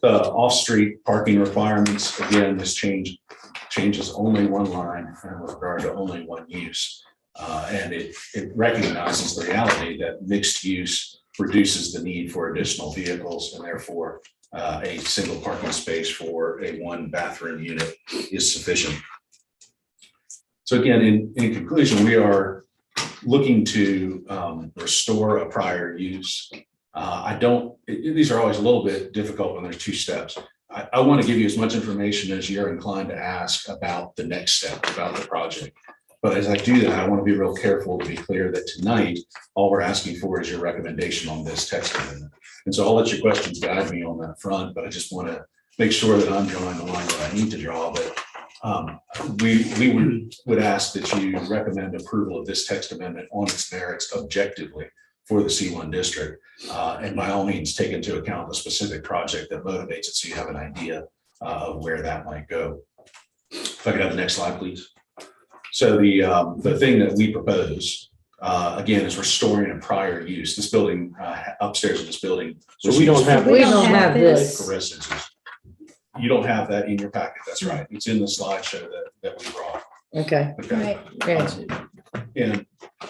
The off-street parking requirements, again, this changes only one line in regard to only one use. And it recognizes the reality that mixed use reduces the need for additional vehicles, and therefore a single parking space for a one bathroom unit is sufficient. So again, in conclusion, we are looking to restore a prior use. These are always a little bit difficult when there's two steps. I want to give you as much information as you're inclined to ask about the next step, about the project. But as I do that, I want to be real careful to be clear that tonight, all we're asking for is your recommendation on this text amendment. And so I'll let your questions guide me on that front, but I just want to make sure that I'm drawing the line that I need to draw. But we would ask that you recommend approval of this text amendment on its merits objectively for the C1 district. And by all means, take into account the specific project that motivates it so you have an idea of where that might go. If I could have the next slide, please. So the thing that we propose, again, is restoring a prior use. This building, upstairs in this building. So we don't have. We don't have this. For residences. You don't have that in your packet. That's right. It's in the slideshow that we brought. Okay. Okay. Gotcha. And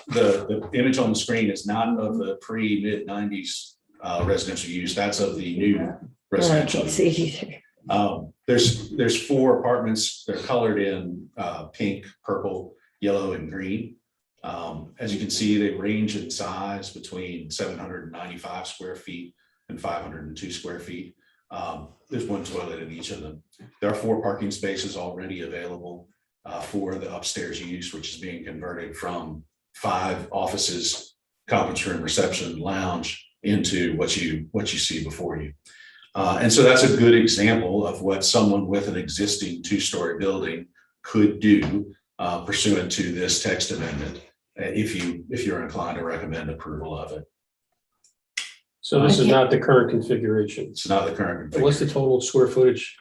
the image on the screen is not of the pre-mid 90s residential use. That's of the new I residential. can't see it either. There's 4 apartments. They're colored in pink, purple, yellow, and green. As you can see, they range in size between 795 square feet and 502 square feet. There's 1 toilet in each of them. There are 4 parking spaces already available for the upstairs use, which is being converted from 5 offices, conference room, reception, lounge into what you see before you. And so that's a good example of what someone with an existing 2-story building could do pursuant to this text amendment, if you're inclined to recommend approval of it. So this is not the current configuration. It's not the current. What's the total square footage?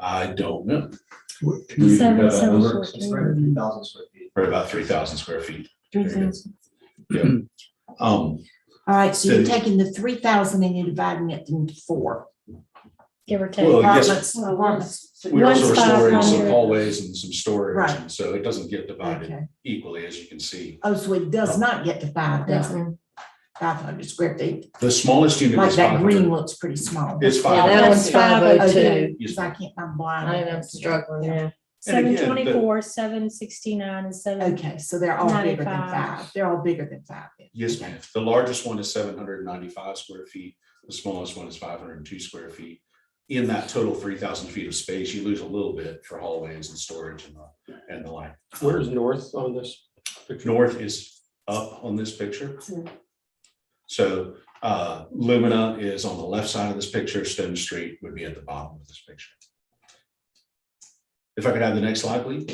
I don't know. Seven, seven, It's 14. right at 3,000 square feet. We're about 3,000 square feet. 3,000. Yeah. All right, so you're So- taking the 3,000 and you're dividing it into 4 Give or take. Well, yes, apartments. we're also One's restoring some 500. hallways and some storage, Right. and so it doesn't get divided Okay. equally, as you can see. Oh, so it does not get to 500 square feet. The smallest unit Like is that green 500. looks pretty small. It's Yeah, 500. that one's That's 502. Okay, because I can't, I'm blind. I am struggling, yeah. And again, 724, 769, and 7. Okay, so they're all bigger than 95. 5. They're all bigger than 5. then. Yes, ma'am. The largest one is 795 square feet. The smallest one is 502 square feet. In that total 3,000 feet of space, you lose a little bit for hallways and storage and the like. Where's north on this picture? North is up on this picture. So Lumina is on the left side of this picture. Stone Street would be at the bottom of this picture. If I could have the next slide, please.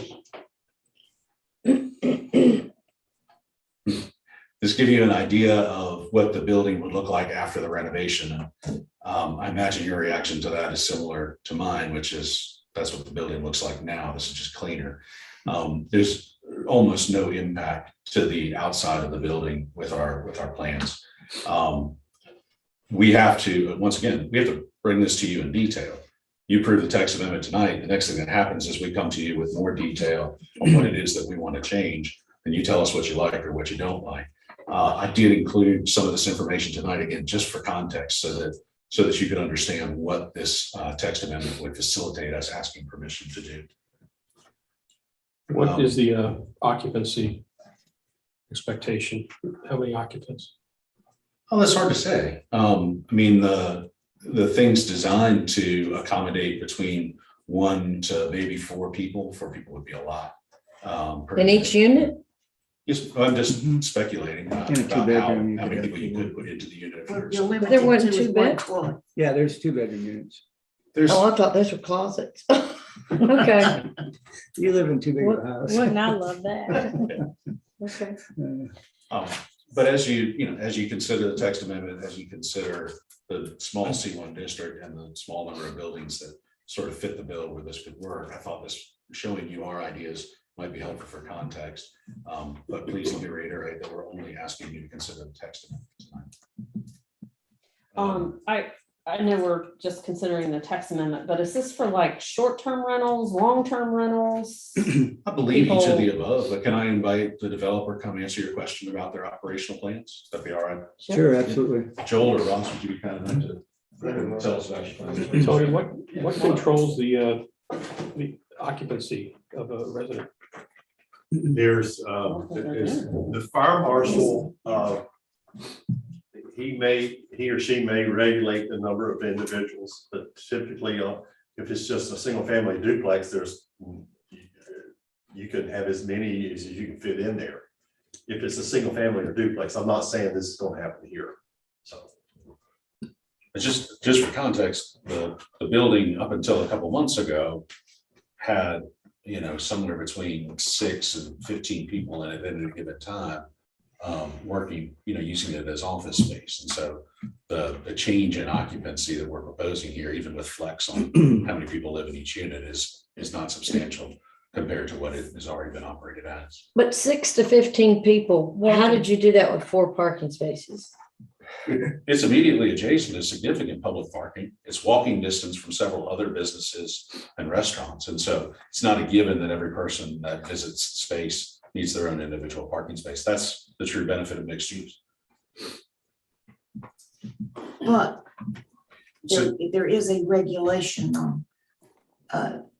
Just give you an idea of what the building would look like after the renovation. I imagine your reaction to that is similar to mine, which is that's what the building looks like now. This is just cleaner. There's almost no impact to the outside of the building with our plans. We have to, once again, we have to bring this to you in detail. You approve the text amendment tonight. The next thing that happens is we come to you with more detail on what it is that we want to change, and you tell us what you like or what you don't like. I did include some of this information tonight, again, just for context, so that you can understand what this text amendment would facilitate us asking permission to do. What is the occupancy expectation? How many occupants? Oh, that's hard to say. I mean, the thing's designed to accommodate between 1 to maybe 4 people. 4 people would be a lot. In each unit? Yes, I'm just speculating about In a how two-bedroom, you many could have people you people. could put into the unit. if Well, you're- you're limited There wasn't to two one beds? toilet. Yeah, there's 2-bedroom units. There's, Oh, I thought those were closets. Okay. You live in too big of a house. Wouldn't I love that? Okay. but as you consider the text amendment, as you consider the small C1 district and the small number of buildings that sort of fit the bill where this could work, I thought this showing you our ideas might be helpful for context. But please let me reiterate that we're only asking you to consider the text amendment tonight. I know we're just considering the text amendment, but is this for like short-term rentals, long-term rentals? I believe each of the People- above, but can I invite the developer to come answer your question about their operational plans? That'd be all right. Sure, absolutely. Joel or Ross, would you be kind enough to tell us about your plans? Tony, what controls the occupancy of a resident? There's the fire marshal, he or she may regulate the number of individuals, but typically, if it's just a single family duplex, you can have as many as you can fit in there. If it's a single family or duplex, I'm not saying this is going to happen here, so. Just for context, the building up until a couple months ago had, somewhere between 6 and 15 people in it at any given time, working, using it as office space. And so the change in occupancy that we're proposing here, even with flex on how many people live in each unit, is not substantial compared to what it has already been operated as. But 6 to 15 people, how did you do that with 4 parking spaces? It's immediately adjacent to significant public parking. It's walking distance from several other businesses and restaurants. And so it's not a given that every person that visits the space needs their own individual parking space. That's the true benefit of mixed use. But So there is a regulation on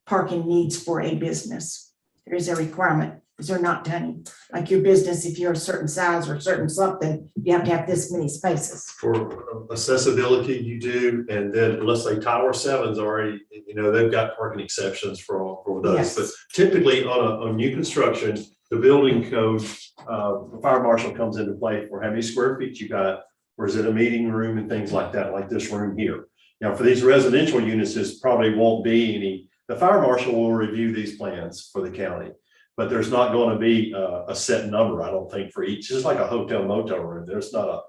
parking needs for a business. There is a requirement, because they're not done, like your business, if you're a certain size or a certain something, you have to have this many spaces. For accessibility, you do, and then let's say Tower 7's already, they've got parking exceptions for those. Yes. But typically on new construction, the building code, the fire marshal comes into play for how many square feet you got, or is it a meeting room and things like that, like this room here. Now, for these residential units, this probably won't be any, the fire marshal will review these plans for the county. But there's not going to be a set number, I don't think, for each, just like a hotel motel room. There's not a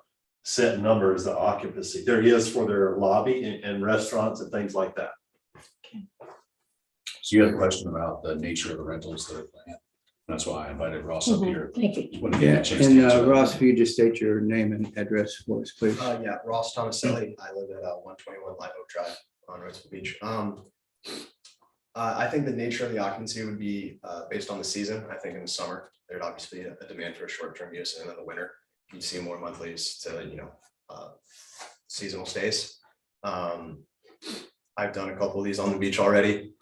set number as the occupancy. There is for their lobby and restaurants and things like that. you had a question about the nature of the rentals that are planned. That's why I invited Ross up here. Thank you. When we get Yeah, a chance to answer and that. Ross, if you just state your name and address for us, please. Yeah, Ross Tomaselli. I live at 121 Live Oak Drive on Wrightsville Beach. I think the nature of the occupancy would be based on the season. I think in the summer, there'd obviously be a demand for a short-term use, and in the winter, you'd see more monthlies to seasonal stays. I've done a couple of these on the beach already.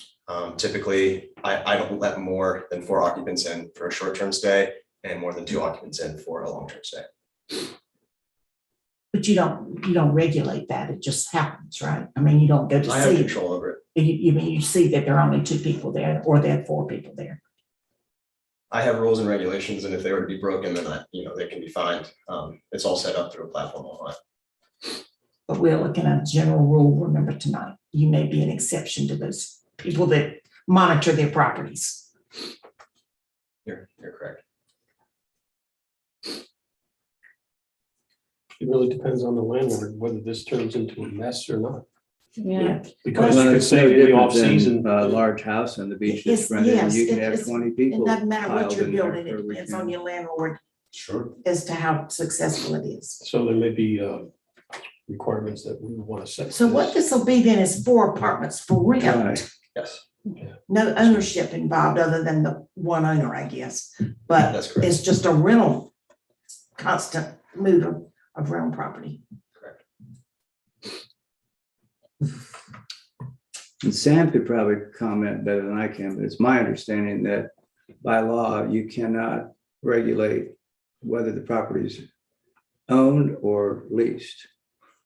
Typically, I don't let more than 4 occupants in for a short-term stay and more than 2 occupants in for a long-term stay. But you don't regulate that, it just happens, right? I mean, you don't go to I have see, control over it. you see that there are only 2 people there, or they have 4 people there. I have rules and regulations, and if they were to be broken, then they can be fined. It's all set up through a platform online. But we're looking at a general rule, remember tonight, you may be an exception to those people that monitor their properties. You're correct. It really depends on the landlord, whether this turns into a mess or not. Yeah. Because Well, you could it's say no in the different off-season. than a large house on the beach It's- that's rented, and yes, you can it- have it's- 20 It people doesn't matter what piled you're in there building, for a it depends on weekend. your landlord Sure. as to how successful it is. So there may be requirements that we want to set. So what this will be then is 4 apartments for rent, Right. Yes, no ownership involved other than the one owner, I guess. But that's correct. it's just a rental, constant move of rental property. Correct. And Sam could probably comment better than I can, but it's my understanding that by law, you cannot regulate whether the property is owned or leased.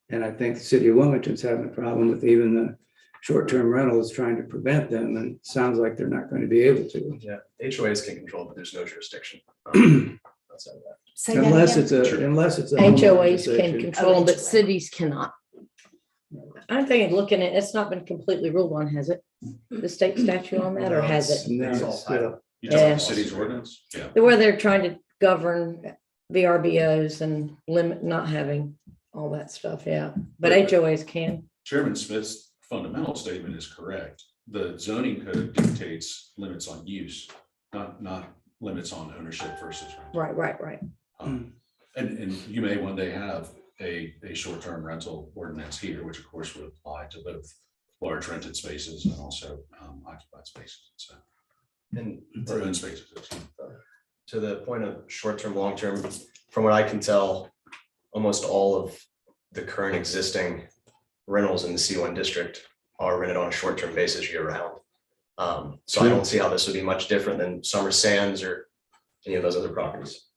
And I think the city of Wilmington's having a problem with even the short-term rentals, trying to prevent them, and it sounds like they're not going to be able to. Yeah, HOAs can control, but there's no jurisdiction. Outside of that. Say that Unless again. it's a homeowners HOAs can association. control them, but cities cannot. I'm thinking, looking at, it's not been completely ruled on, has it? The state statute on that, or has it? No, It's all it's tied still- up. You talking Yeah. about the city's ordinance? Yeah. Where they're trying to govern VRBOs and limit not having all that stuff, yeah. But HOAs can. Chairman Smith's fundamental statement is correct. The zoning code dictates limits on use, not limits on ownership versus rental. Right. And you may one day have a short-term rental ordinance here, which of course would apply to both large rented spaces and also occupied spaces, so, And or owned spaces. excuse me. to the point of short-term, long-term, from what I can tell, almost all of the current existing rentals in the C1 district are rented on a short-term basis year-round. So I don't see how this would be much different than Summer Sands or any of those other properties.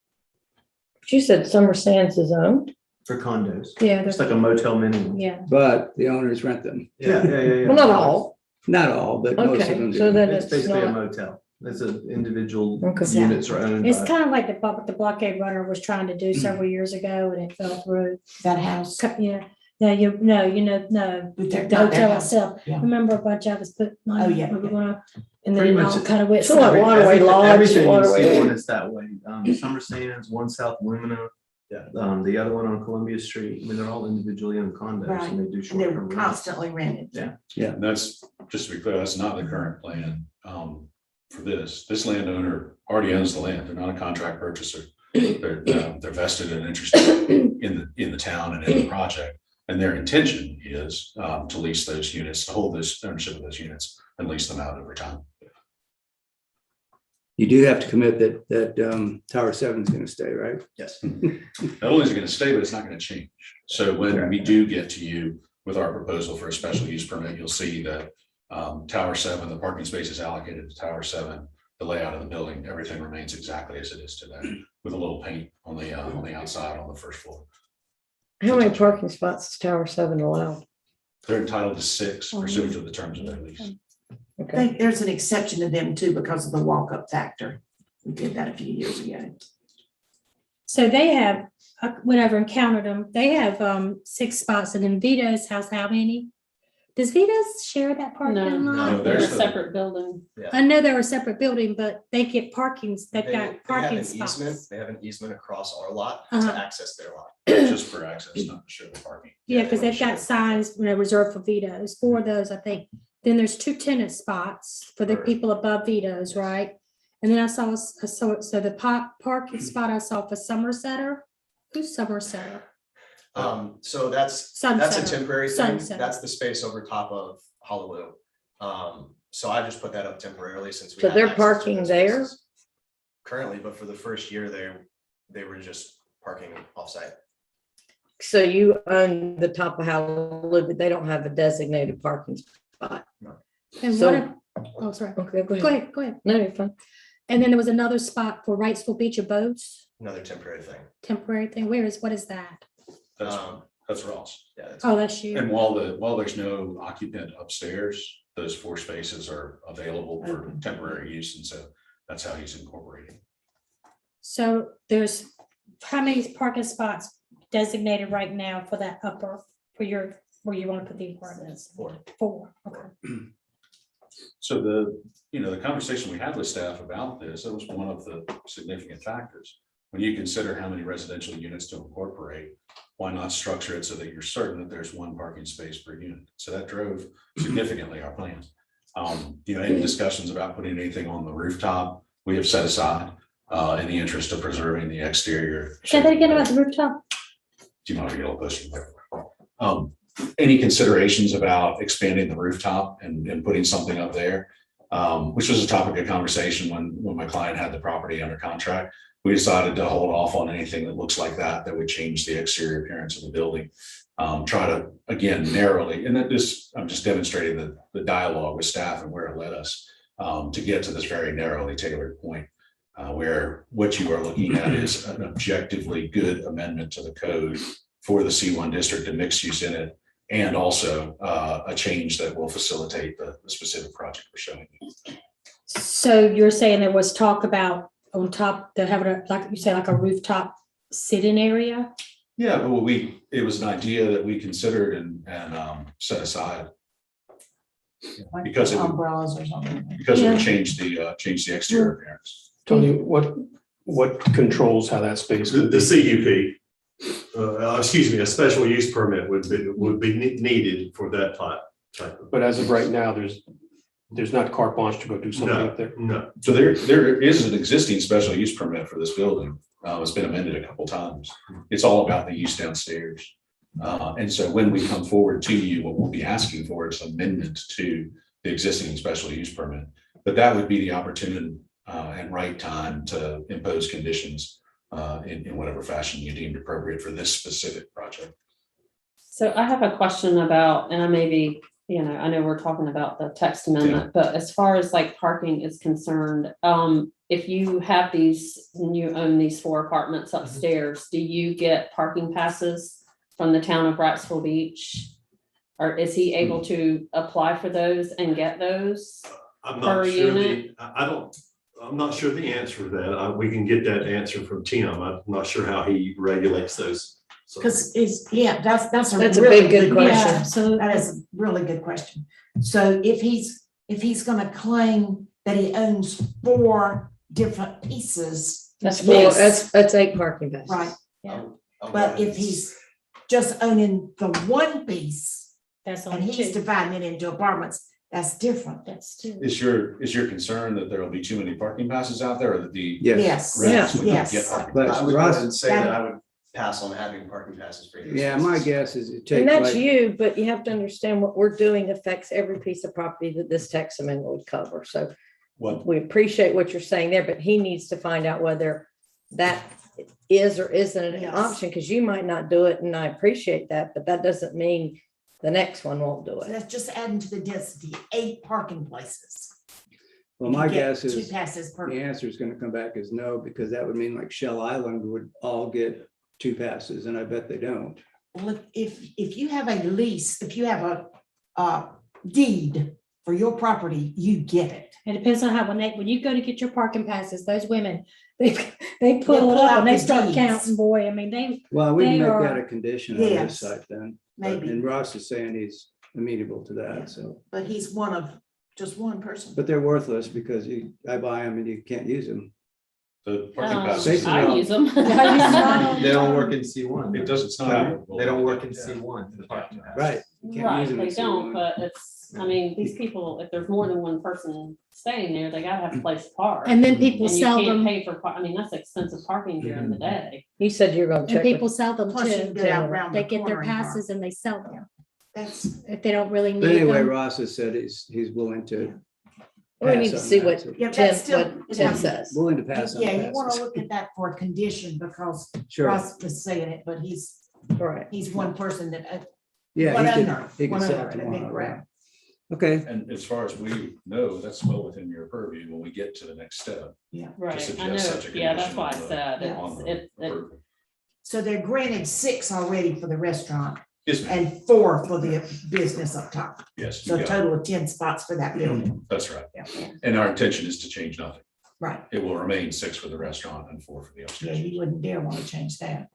You said Summer Sands is owned? For condos. Yeah, It's there's, like a motel mini. yeah. But the owners rent them. Yeah. Well, not all. Not all, but most of Okay, them so do. then It's it's basically a not, motel. It's an individual Okay. units are owned It's by. kind of like what the blockade runner was trying to do several years ago and it fell through. That house. Yeah, no, no, But they're the not their hotel house. itself. Yeah. Remember a bunch of us put money. Oh, yeah, we were yeah. gonna- And then Pretty it all much kind of went. So like south. Waterway Everything- Lodge, Everything you Waterway- see on is that way. Summer Sands, One South Lumina. Yeah. The other one on Columbia Street. I mean, they're all individually owned condos Right. and they do And short they're term. constantly rented. And that's, just to be clear, that's not the current plan for this. This landowner already owns the land. They're not a contract purchaser. They're vested and interested in the town and in the project. And their intention is to lease those units, to hold this ownership of those units and lease them out over time. You do have to commit that Tower 7 is going to stay, right? Yes. Not only is it going to stay, but it's not going to change. So when we do get to you with our proposal for a special use permit, you'll see that Tower 7, the parking spaces allocated to Tower 7, the layout of the building, everything remains exactly as it is today, with a little paint on the outside on the first floor. how many parking spots is Tower 7 allowed? They're entitled to 6 pursuant to the terms of their lease. I Okay, think there's an exception to them too because of the walk-up factor. We did that a few years ago. So they have, I went over and counted them. They have 6 spots and then Vito's house, how many? Does Vito's share that parking No, lot? No, they're a there's the- separate building. I know they're a separate building, but they get parkings, they've They got have parking an easement, spots. they have an easement across our lot Uh-huh. to access their lot. Just for access, not to show the parking. Yeah, because they they've got signs, reserved for Vito's, 4 of those, I think. Then there's 2 tenant spots for the Correct. people above Vito's, right? And then I saw, so the parking spot I saw for Somersetter, who's Somersetter? So that's a Sunsetter. temporary thing. Sunsetter. That's the space over top of Honolulu. So I just put that up temporarily since. we So have they're access to parking those there? spaces. Currently, but for the first year, they were just parking offsite. so you own the top of Honolulu, but they don't have a designated parking spot. And So- what, oh, sorry, Okay, go go ahead. ahead. No, you're fine. And then there was another spot for Wrightsville Beach Abodes, Another temporary thing. temporary thing. What is that? That's Ross. Yeah, that's- Oh, that's you. And while there's no occupant upstairs, those 4 spaces are available for temporary use. And so that's how he's incorporating. So there's, how many parking spots designated right now for that upper, where you want to put the apartments? 4. 4, okay. So the conversation we had with staff about this, that was one of the significant factors. When you consider how many residential units to incorporate, why not structure it so that you're certain that there's one parking space per unit? So that drove significantly our plans. Any discussions about putting anything on the rooftop, we have set aside in the interest of preserving the exterior. Say that again about the rooftop. Do you want to get a little closer? Any considerations about expanding the rooftop and putting something up there? Which was a topic of conversation when my client had the property under contract. We decided to hold off on anything that looks like that would change the exterior appearance of the building. Try to, again, narrowly, and I'm just demonstrating the dialogue with staff and where it led us to get to this very narrowly tailored point, where what you are looking at is an objectively good amendment to the code for the C1 district and mixed use in it, and also a change that will facilitate the specific project we're showing you. So you're saying there was talk about on top, they're having a, like you say, like a rooftop sit-in area? Yeah, well, it was an idea that we considered and set aside. Because it would, Umbrellas or something. because it would Yeah. change the exterior appearance. Tony, what controls how that space? The would be? CUP, a special use permit would be needed for that type of. But as of right now, there's not carte blanche to go do something up there. No, So there is an existing special use permit for this building. It's been amended a couple times. It's all about the use downstairs. And so when we come forward to you, what we'll be asking for is amendment to the existing special use permit. But that would be the opportunity and right time to impose conditions in whatever fashion you deemed appropriate for this specific project. So I have a question about, and I may be, I know we're talking about the text amendment, but as far as like parking is concerned, if you have these, and you own these 4 apartments upstairs, do you get parking passes from the town of Wrightsville Beach? Or is he able to apply for those and get those? I'm Per not sure. unit? I'm not sure the answer to that. We can get that answer from Tim. I'm not sure how he regulates those. So- Because that's a That's a really big, good question. Yeah, so That is a really good question. So if he's gonna claim that he owns 4 different pieces, that's Well, that's 8 parking passes. right? Yeah. But if he's just owning the one piece that's and on he's 2. dividing it into apartments, that's different. That's 2. Is your concern that there will be too many parking passes out there, or that the Yes. residents would not Yes. get parking But passes? I would go Ross- ahead and say that I would pass on having parking passes for you. Yeah, my guess is it takes. And that's like- you, but you have to understand what we're doing affects every piece of property that this text amendment would cover. So What, we appreciate what you're saying there, but he needs to find out whether that is or isn't an Yes. option, because you might not do it, and I appreciate that, but that doesn't mean the next one won't do it. That's just adding to the density, 8 parking places. Well, You my get guess 2 is passes per. the answer is gonna come back as no, because that would mean like Shell Island would all get 2 passes, and I bet they don't. Well, if you have a lease, if you have a deed for your property, you get it. It depends on how, when you go to get your parking passes, those women, they pull pull it out up and they the start deeds. counting, boy, I mean, they, Well, we can They make are- that a condition on this Yes. site then. Maybe. And Ross is saying he's amenable to Yeah. that, so. But he's one of just one person. But they're worthless because I buy them and you can't use them. the parking Um, passes? I use them. They don't work in C1. It doesn't, it's No. not. They don't work in C1 for the parking pass. Right. You can't Right, use them in they don't, C1. but these people, if there's more than one person staying there, they gotta have a place to park. and then people And you sell can't them, pay for, that's expensive parking during the day. You said you're gonna and check people with, sell them Plus you can too. get out around the They get their corner and park. passes and they sell them That's, if they don't really But need anyway, them. Ross has said he's willing to. we need pass to on see that, what so- yeah, Tim, that's still. what Tim says. Willing to pass on Yeah, you want passes. to look at that for a condition because Sure, Ross was saying it, but he's Right. one person that, yeah, one he owner, can, he can one sell owner, it I think, tomorrow. right. yeah. Okay, And as far as we know, that's well within your purview when we get to the next step. Right, I suggest know, such a yeah, that's condition why I on the- said, on the it, approval. So they're granted 6 already for the restaurant Yes, ma'am. and 4 for the business up top. Yes, So you a got it. total of 10 spots for that building. That's right. Yeah, And our intention is to change nothing. right. It will remain 6 for the restaurant and 4 for the Yeah, upstairs. you wouldn't dare want to change that.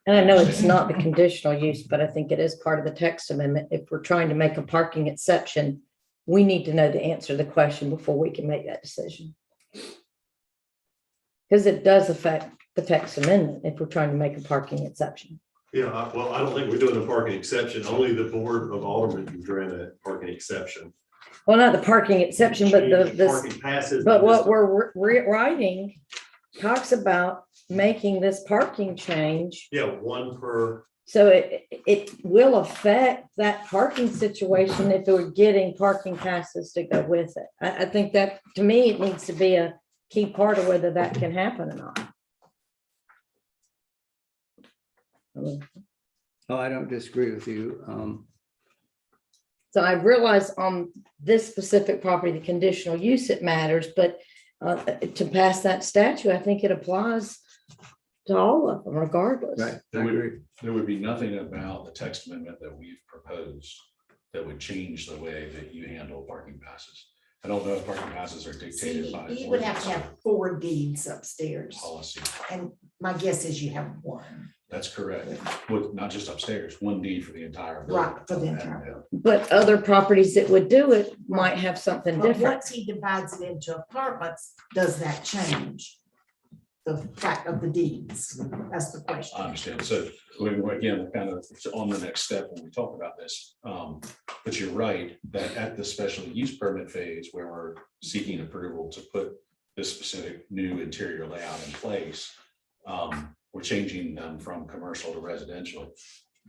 And I know it's not the conditional use, but I think it is part of the text amendment. If we're trying to make a parking exception, we need to know the answer to the question before we can make that decision. Because it does affect the text amendment if we're trying to make a parking exception. Yeah, well, I don't think we're doing a parking exception. Only the board of aldermen can grant a parking exception. Well, not the parking exception, but the, Parking passes. but what we're writing talks about making this parking change. Yeah, one per, So it will affect that parking situation if we're getting parking passes to go with it. I think that, to me, it needs to be a key part of whether that can happen or not. Oh, I don't disagree with you. So I realize on this specific property, the conditional use, it matters, but to pass that statute, I think it applies to all of them regardless. Right, I There agree. would, there would be nothing about the text amendment that we've proposed that would change the way that you handle parking passes. I don't know if parking passes are dictated See, by. you would have to have ordinance 4 deeds upstairs, or Policy, and my guess is you have one. that's correct. With not just upstairs, one deed for the entire. Right, for the building. entire But other properties that would do it might have something But different. once he divides it into apartments, does that change the fact of the deeds? That's the I question. understand. So again, we're kind of on the next step when we talk about this. But you're right, that at the special use permit phase where we're seeking approval to put this specific new interior layout in place, we're changing them from commercial to residential,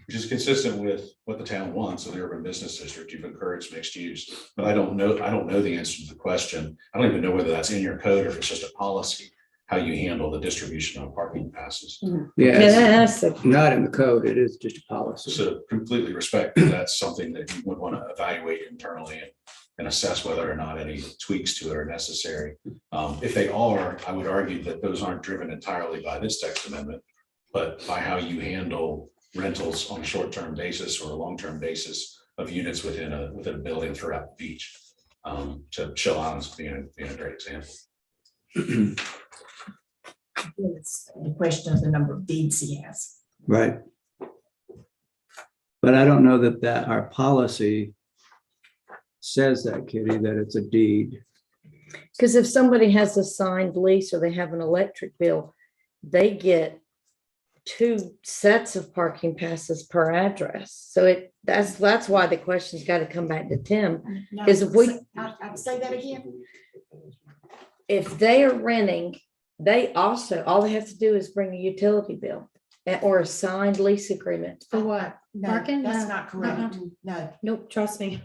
which is consistent with what the town wants in the urban business district. You've encouraged mixed use, but I don't know the answer to the question. I don't even know whether that's in your code or if it's just a policy, how you handle the distribution of parking passes. Yeah, Yeah, it's that's the, not in the code. It is just a policy. So completely respect that that's something that you would want to evaluate internally and assess whether or not any tweaks to it are necessary. If they are, I would argue that those aren't driven entirely by this text amendment, but by how you handle rentals on a short-term basis or a long-term basis of units within a building throughout the beach. So Shell Island's being a great example. It's the question of the number of deeds he has. Right. But I don't know that our policy says that, Kitty, that it's a deed. because if somebody has a signed lease or they have an electric bill, they get 2 sets of parking passes per address. So that's why the question's got to come back to Tim. No, Is if we- I'd say that again. If they are renting, they also, all they have to do is bring a utility bill or a signed lease agreement. For what? No, Parking? that's No, not correct. No, Nope, trust me.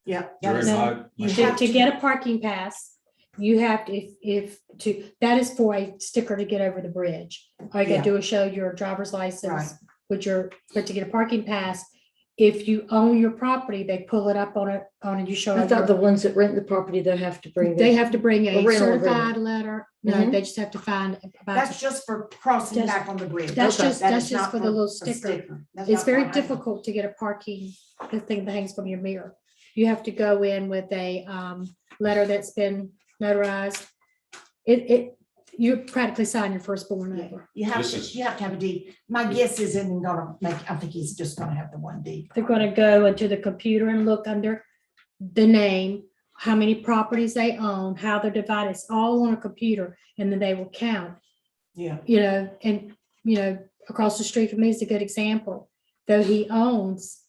yeah. During my- You To, have to get a parking pass, you have to, that is for a sticker to get over the bridge. All you gotta do is show your driver's Right. license, but to get a parking pass, if you own your property, they pull it up on it, you show. I thought the your- ones that rent the property, they have to bring. They this. have to bring A a rental certified agreement. letter. No, Mhm. they just have to find about, That's just for crossing Just- back on the bridge. that's Okay, just- that that's is just not for the little a sticker. That's it's not very for- difficult to get a parking, the thing that hangs from your mirror. You have to go in with a letter that's been notarized. You practically sign your firstborn Yeah, over. You have This to, is- you have to have a deed. My guess isn't gonna make, I think he's just gonna have the one deed. They're gonna go into the computer and look under the name, how many properties they own, how they're divided. It's all on a computer, and then they will count. Yeah. And across the street from me is a good example. Though he owns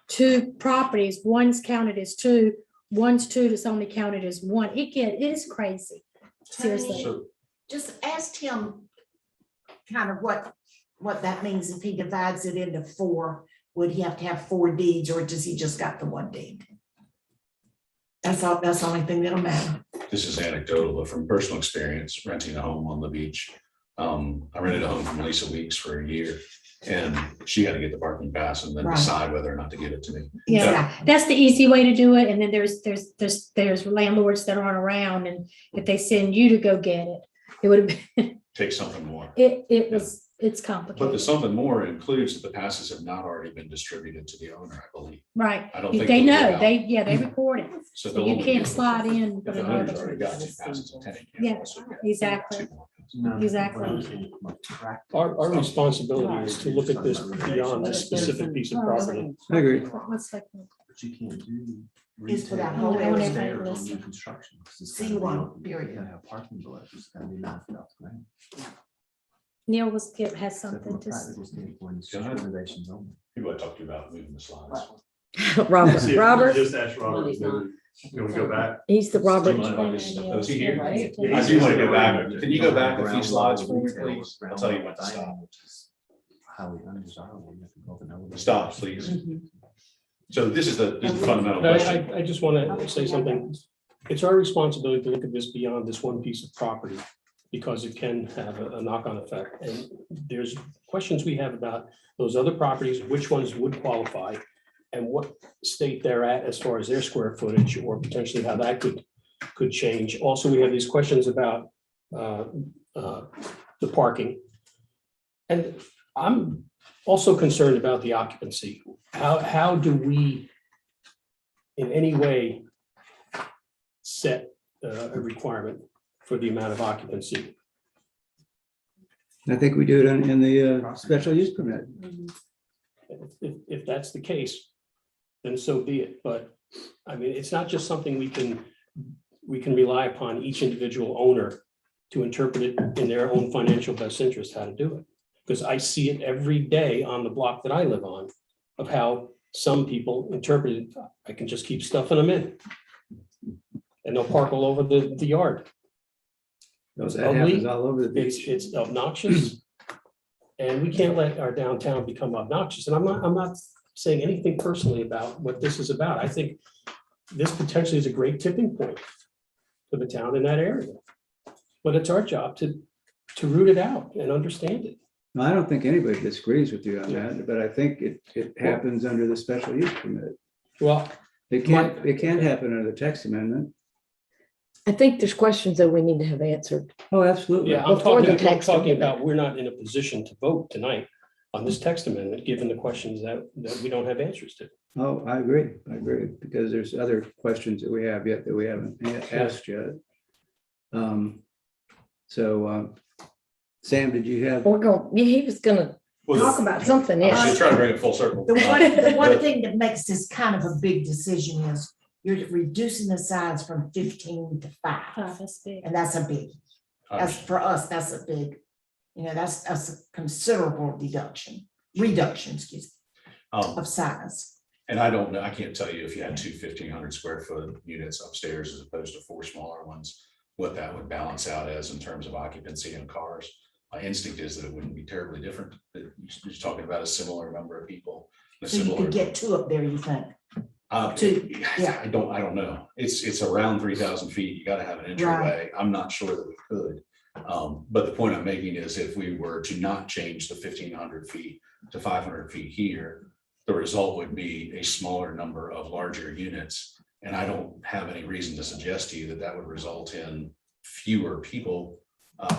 2 properties, one's counted as 2, one's 2 that's only counted as 1. It is crazy. Seriously. So Just ask him kind of what that means if he divides it into 4. Would he have to have 4 deeds, or does he just got the one deed? That's all, that's the only thing that'll matter. this is anecdotal, but from personal experience, renting a home on the beach. I rented a home from Lisa Weeks for a year, and she had to get the parking pass and then Right. decide whether or not to give it to me. Yeah, Exactly. that's the easy way to do it. And then there's landlords that aren't around, and if they send you to go get it, it would have been, Take something more. it's But the complicated. something more includes that the passes have not already been distributed to the owner, I believe. Right. I don't think They they'll know, give out. they record it. So So they'll you only can't give- slide in. If but the another- owner's already got 2 passes, the tenant Yeah, can't also get exactly. 2 more passes. Exactly. Our responsibility is to look at this beyond this specific piece of property. I agree. What's like, But you can't do is for that retail whole area. stairs on new construction, 'cause it's gotta be C1 open. period. You gotta have parking below, it's just gotta be knocked out, right? Neil has Except from something a to say. practical standpoint, it's Go just ahead. renovations only. People I talked to about moving the slides. Robert, See, Robert, Just ask Well, Robert, he's not. you want to go back? he's the Robert. Too much. Oh, is he here? Right. I do want to go back. Can you go back a few slides for me, please? I'll tell you when to stop. Highly undesirable. You have to go up an elevator. Stop, please. So this is the fundamental But question. I just want to say something. It's our responsibility to look at this beyond this one piece of property because it can have a knock-on effect. And there's questions we have about those other properties, which ones would qualify and what state they're at as far as their square footage or potentially how that could change. Also, we have these questions about the parking. And I'm also concerned about the occupancy. How do we in any way set a requirement for the amount of occupancy? I think we do it in the special use permit. If that's the case, then so be it. But I mean, it's not just something we can rely upon each individual owner to interpret it in their own financial best interest, how to do it. Because I see it every day on the block that I live on of how some people interpret it. I can just keep stuffing them in. And they'll park all over the yard. That happens all over the beach. It's obnoxious. And we can't let our downtown become obnoxious. And I'm not saying anything personally about what this is about. I think this potentially is a great tipping point for the town in that area. But it's our job to root it out and understand it. No, I don't think anybody disagrees with you on that, but I think it happens under the special use permit. Well, It can't happen under the text amendment. I think there's questions that we need to have answered. Oh, absolutely. yeah, I'm Before the talking text amendment. about, we're not in a position to vote tonight on this text amendment, given the questions that we don't have answers to. Oh, I agree, because there's other questions that we have yet that we haven't asked yet. Sam, did you have? He was gonna talk about something I was else. just trying to bring it full circle. The one thing that makes this kind of a big decision is you're reducing the size from 15 to 5. That's big. And that's a big, that's for us, that's a big, that's a considerable reduction, excuse me, of size. And I don't know, I can't tell you if you had two 1,500 square foot units upstairs as opposed to 4 smaller ones, what that would balance out as in terms of occupancy and cars. My instinct is that it wouldn't be terribly different. That you're just talking about a similar number of people. So you could get 2 up there, you think? Two, yeah. I don't know. It's around 3,000 feet. You got to have an entryway. I'm not sure that we could. But the point I'm making is if we were to not change the 1,500 feet to 500 feet here, the result would be a smaller number of larger units. And I don't have any reason to suggest to you that that would result in fewer people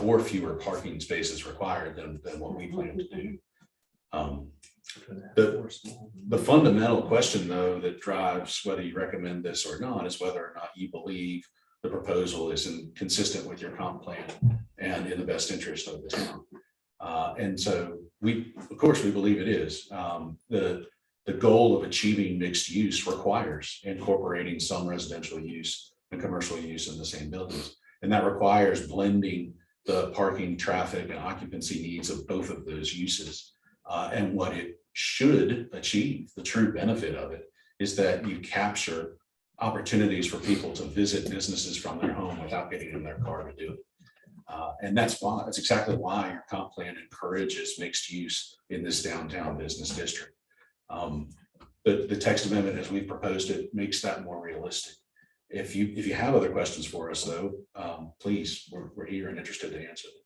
or fewer parking spaces required than what we plan to do. The fundamental question, though, that drives whether you recommend this or not is whether or not you believe the proposal is consistent with your comp plan and in the best interest of the town. And so of course, we believe it is. The goal of achieving mixed use requires incorporating some residential use and commercial use in the same buildings. And that requires blending the parking, traffic, and occupancy needs of both of those uses. And what it should achieve, the true benefit of it, is that you capture opportunities for people to visit businesses from their home without getting in their car to do it. And that's exactly why your comp plan encourages mixed use in this downtown business district. The text amendment, as we proposed it, makes that more realistic. If you have other questions for us, though, please, we're here and interested to answer them.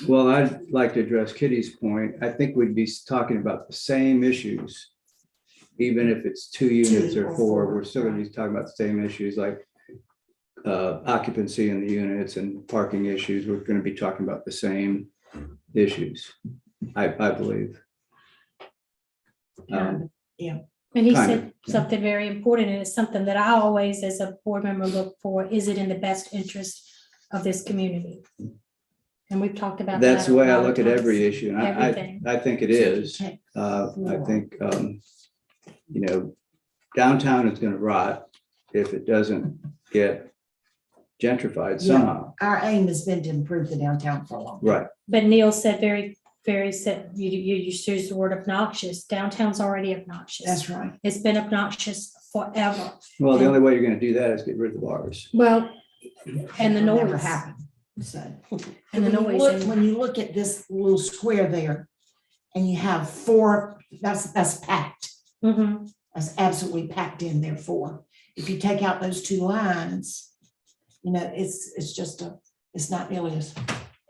Well, I'd like to address Kitty's point. I think we'd be talking about the same issues. Even if it's 2 units or 4, we're still going to be talking about the same issues like occupancy in the units and parking issues. We're going to be talking about the same issues, I believe. And he Kind said of, yeah. something very important, and it's something that I always, as a board member, look for. Is it in the best interest of this community? And we've talked about that. That's the way a I lot of look at times. every issue, and Everything. I think it is. I think downtown is going to rot. if it doesn't get gentrified Yeah. somehow. Our aim has been to improve the downtown for a long time. Right. But Neil said said, you used the word obnoxious. Downtown's already obnoxious. That's right. It's been obnoxious forever. Well, the only way you're gonna do that is get rid of the bars. Well, and the It'll never noise. happen. So. And the When you noise look- and- When you look at this little square there, and you have four, that's packed. Mhm. That's absolutely packed in there four. If you take out those two lines, you know, it's just it's not nearly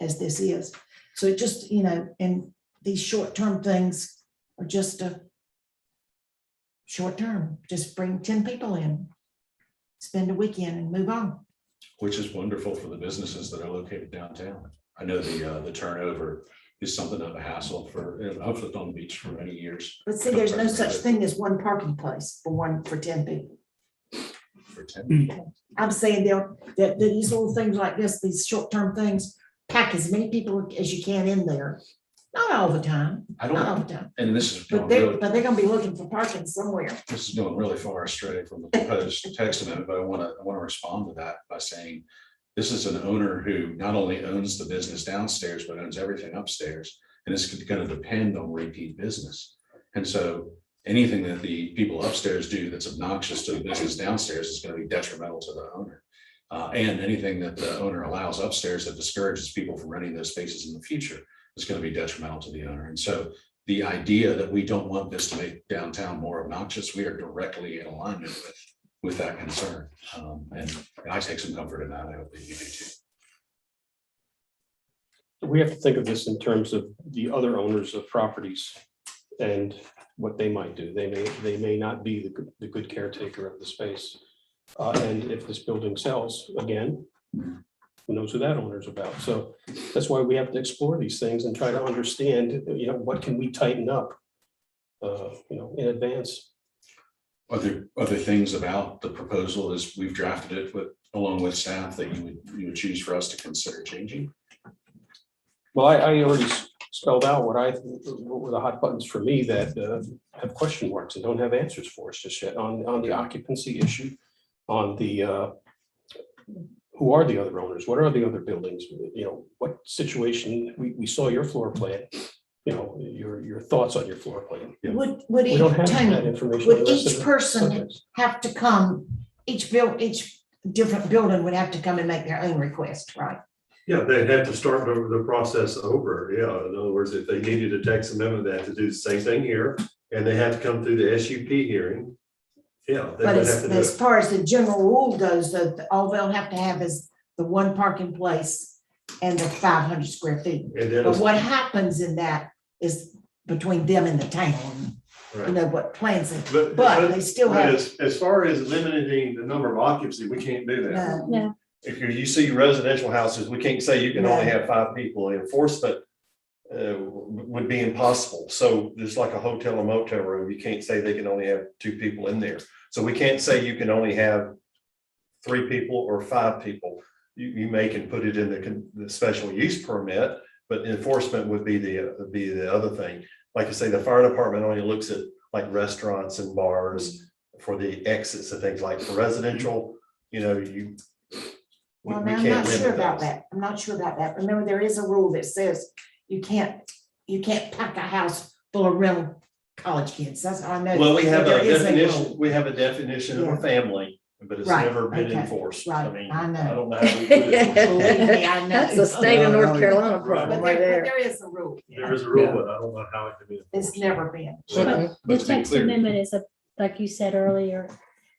as this is. So it just, you know, and these short-term things are just a short-term, just bring 10 people in, spend a weekend and move on. Which is wonderful for the businesses that are located downtown. I know the turnover is something of a hassle for, I've lived on the beach for many years. But see, there's no such thing as one parking place for 10 people. For 10 people. I'm saying that these little things like this, these short-term things, pack as many people as you can in there. Not all the time, I not all don't, the time, and this is but going they're gonna be looking for parking somewhere. this is going really far astray from the proposed text amendment, but I want to respond to that by saying this is an owner who not only owns the business downstairs, but owns everything upstairs, and it's going to depend on repeat business. And so anything that the people upstairs do that's obnoxious to the business downstairs is going to be detrimental to the owner. And anything that the owner allows upstairs that discourages people from renting those spaces in the future is going to be detrimental to the owner. And so the idea that we don't want this to make downtown more obnoxious, we are directly in alignment with that concern. And I take some comfort in that. I hope that you do too. We have to think of this in terms of the other owners of properties and what they might do. They may not be the good caretaker of the space. And if this building sells again, who knows who that owner's about? So that's why we have to explore these things and try to understand, you know, what can we tighten up, you know, in advance. Other things about the proposal is we've drafted it along with staff that you would choose for us to consider changing. Well, I already spelled out what were the hot buttons for me that have question marks and don't have answers for us just yet on the occupancy issue, on the who are the other owners? What are the other buildings? You know, what situation? We saw your floor plan. You know, your thoughts on your floor plan. Would We don't have Tony, that information. on would the rest each of the person subjects. have to come, each different building would have to come and make their own request, right? Yeah, they'd have to start the process over. Yeah, in other words, if they needed a text amendment, they have to do the same thing here, and they have to come through the SUP hearing. Yeah. they But would have to do as it. far as the general rule goes, all they'll have to have is the one parking place and the 500 square feet. And then, But what happens in that is between them and the town, you right. know, what plans it, But but they still but have. as far as limiting the number of occupancy, we can't do that. No. If you see residential houses, we can't say you can only have 5 people. Enforcement would be impossible. So just like a hotel or motel room, you can't say they can only have 2 people in there. So we can't say you can only have 3 people or 5 people. You may can put it in the special use permit, but enforcement would be the other thing. Like I say, the fire department only looks at like restaurants and bars for the exits and things like for residential, you know, Well, we now, I'm can't not sure limit about those. that. I'm not sure about that. Remember, there is a rule that says you can't pack a house full of rental college kids. That's how I know. Well, we have But a there is definition, rule. we have a definition of Yeah. a family, but it's Right, never been okay, enforced. right, I mean, I know. I don't know how we put it. Believe me, I know. That's the state of North Carolina But problem right there there. is a rule. There is a rule, but I don't know how it can be enforced. It's never been. But But the to be text clear- amendment is like you said earlier,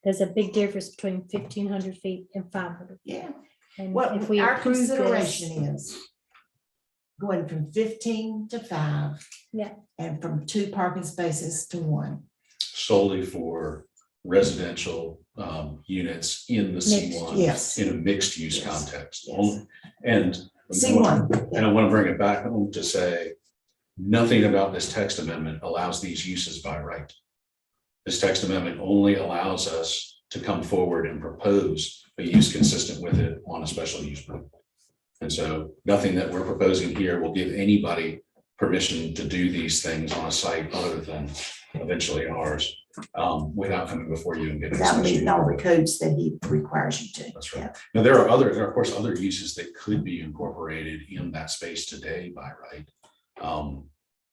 there's a big difference between 1,500 feet and 500. Yeah. And What if we our approve this, consideration is going from 15 to 5. Yeah. And from 2 parking spaces to 1. Solely for residential units in the Mixed, C1. yes. In a mixed use Yes, context. yes. And C1. And I want to bring it back home to say, nothing about this text amendment allows these uses by right. This text amendment only allows us to come forward and propose a use consistent with it on a special use permit. And so nothing that we're proposing here will give anybody permission to do these things on a site other than eventually ours. without coming before you and getting. Without inspection. meeting all the codes that he requires you to. That's right. Now, there are of course, other uses that could be incorporated in that space today by right.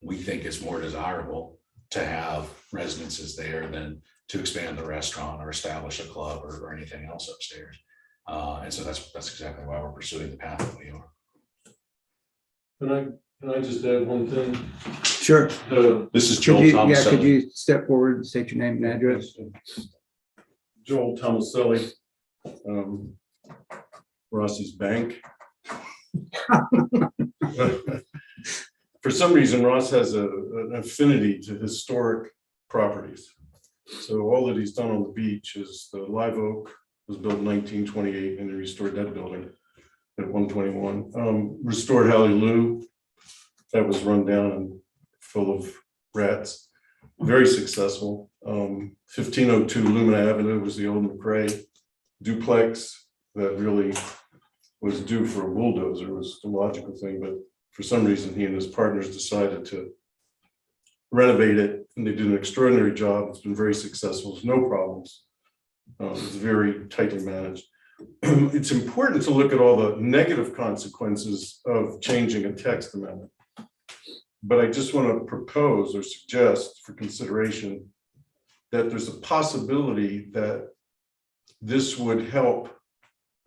We think it's more desirable to have residences there than to expand the restaurant or establish a club or anything else upstairs. And so that's exactly why we're pursuing the path that we are. Can I just add one thing? Sure. This is Could Joel you, Thomas. could you step forward and state your name and address? Joel Tomaselli, Rossi's Bank. For some reason, Ross has an affinity to historic properties. So all that he's done on the beach is the Live Oak was built in 1928 and he restored that building at 121. Restored Hallelujah, that was run down and full of rats. Very successful. 1502 Lumina Avenue was the old McRae duplex that really was due for a bulldozer. It was the logical thing, but for some reason, he and his partners decided to renovate it, and they did an extraordinary job. It's been very successful. There's no problems. It's very tightly managed. It's important to look at all the negative consequences of changing a text amendment. But I just want to propose or suggest for consideration that there's a possibility that this would help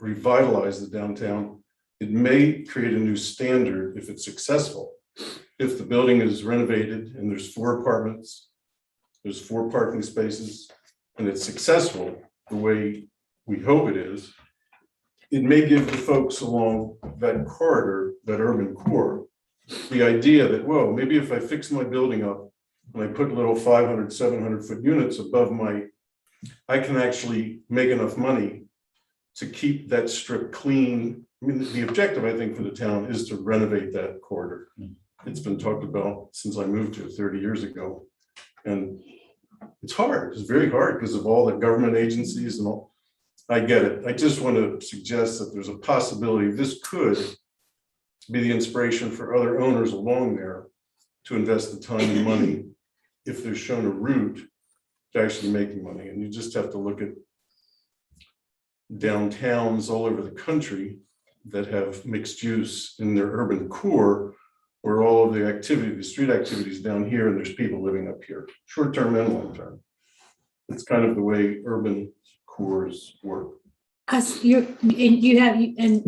revitalize the downtown. It may create a new standard if it's successful. If the building is renovated and there's 4 apartments, there's 4 parking spaces, and it's successful the way we hope it is, it may give the folks along that corridor, that urban core, the idea that, whoa, maybe if I fix my building up and I put little 500, 700 foot units above I can actually make enough money to keep that strip clean. I mean, the objective, I think, for the town is to renovate that corridor. It's been talked about since I moved here 30 years ago. And it's hard, it's very hard because of all the government agencies and all. I get it. I just want to suggest that there's a possibility this could be the inspiration for other owners along there to invest the time and money if they're shown a route to actually making money. And you just have to look at downtowns all over the country that have mixed use in their urban core, where all of the activity, the street activities down here, and there's people living up here, short-term and long-term. It's kind of the way urban cores work. And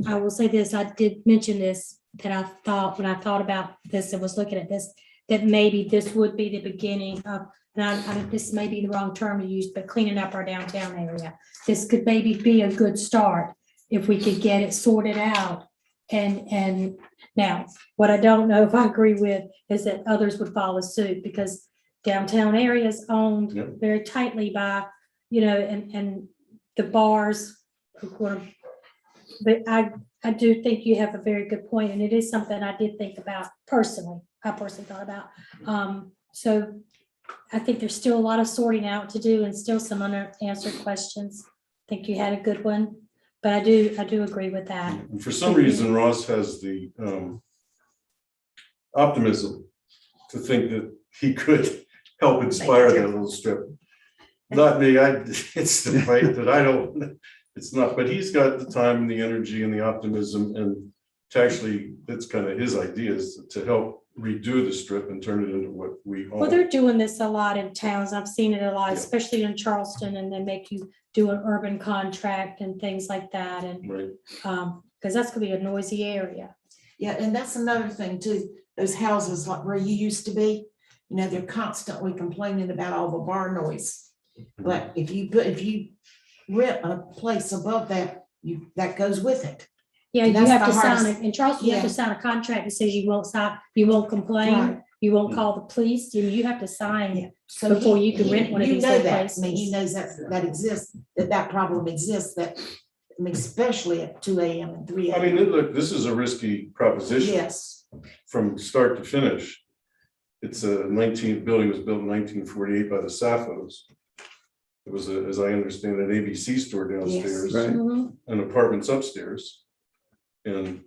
I will say this, I did mention this, that I thought, when I thought about this and was looking at this, that maybe this would be the beginning of, and this may be the wrong term to use, but cleaning up our downtown area. This could maybe be a good start if we could get it sorted out. And now, what I don't know if I agree with is that others would follow suit, because downtown area is owned very tightly by, and the bars. But I do think you have a very good point, and it is something I did think about personally. I personally thought about. So I think there's still a lot of sorting out to do and still some unanswered questions. I think you had a good one, but I do agree with that. And for some reason, Ross has the optimism to think that he could help inspire that little strip. Not me, it's the fight that I don't, it's not, but he's got the time and the energy and the optimism, and to actually, that's kind of his ideas to help redo the strip and turn it into what we all. Well, they're doing this a lot in towns. I've seen it a lot, Yeah. especially in Charleston, and they make you do an urban contract and things like that. And Right. because that's gonna be a noisy area. Yeah, and that's another thing too, those houses like where you used to be, they're constantly complaining about all the bar noise. But if you rent a place above that, that goes with it. Yeah, you That's have the to sign hardest- it. In Charleston, you have to Yeah. sign a contract that says you won't stop, you won't complain, Right. you won't call the police, you have to sign. Yeah. So Before you can rent one of these little that. I mean, he places. knows that exists, that problem exists, especially at 2 a.m. and 3 I mean, a.m. look, this is a risky proposition. Yes, From start to finish. It's building was built in 1948 by the Sappos. It was, as I understand, an ABC store downstairs Right. Mhm. and apartments upstairs. And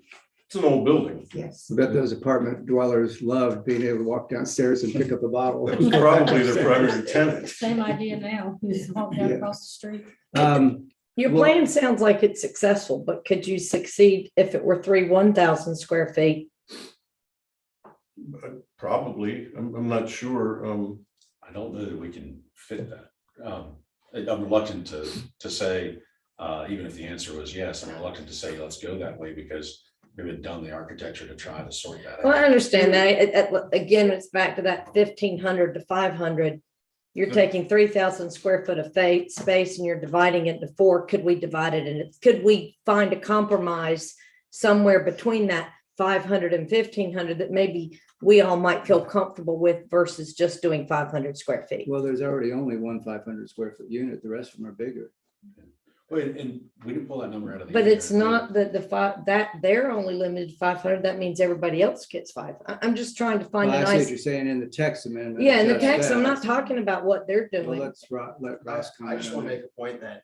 It's an old building. Yes. I bet those apartment dwellers love being able to walk downstairs and pick up a bottle. That was probably their primary tenant. Same idea now, you just walk down Yeah. across the street. Your Well- plan sounds like it's successful, but could you succeed if it were 1,000 square feet? Probably, I'm not sure. I don't know that we can fit that. I'm reluctant to say, even if the answer was yes, I'm reluctant to say, let's go that way because we haven't done the architecture to try to sort that Well, I out. understand that. Again, it's back to that 1,500 to 500. You're taking 3,000 square foot of space and you're dividing it into 4. Could we divide it? And could we find a compromise somewhere between that 500 and 1,500 that maybe we all might feel comfortable with versus just doing 500 square feet? Well, there's already only one 500 square foot unit. The rest of them are bigger. Wait, and we didn't pull that number out of the. But air. it's not that they're only limited to 500. That means everybody else gets 5. I'm just trying to find Well, a I see what nice. you're saying in the text amendment. Yeah, in the Just text, I'm that. not talking about what they're Well, doing. let Ross I comment. just on want to that. make a point that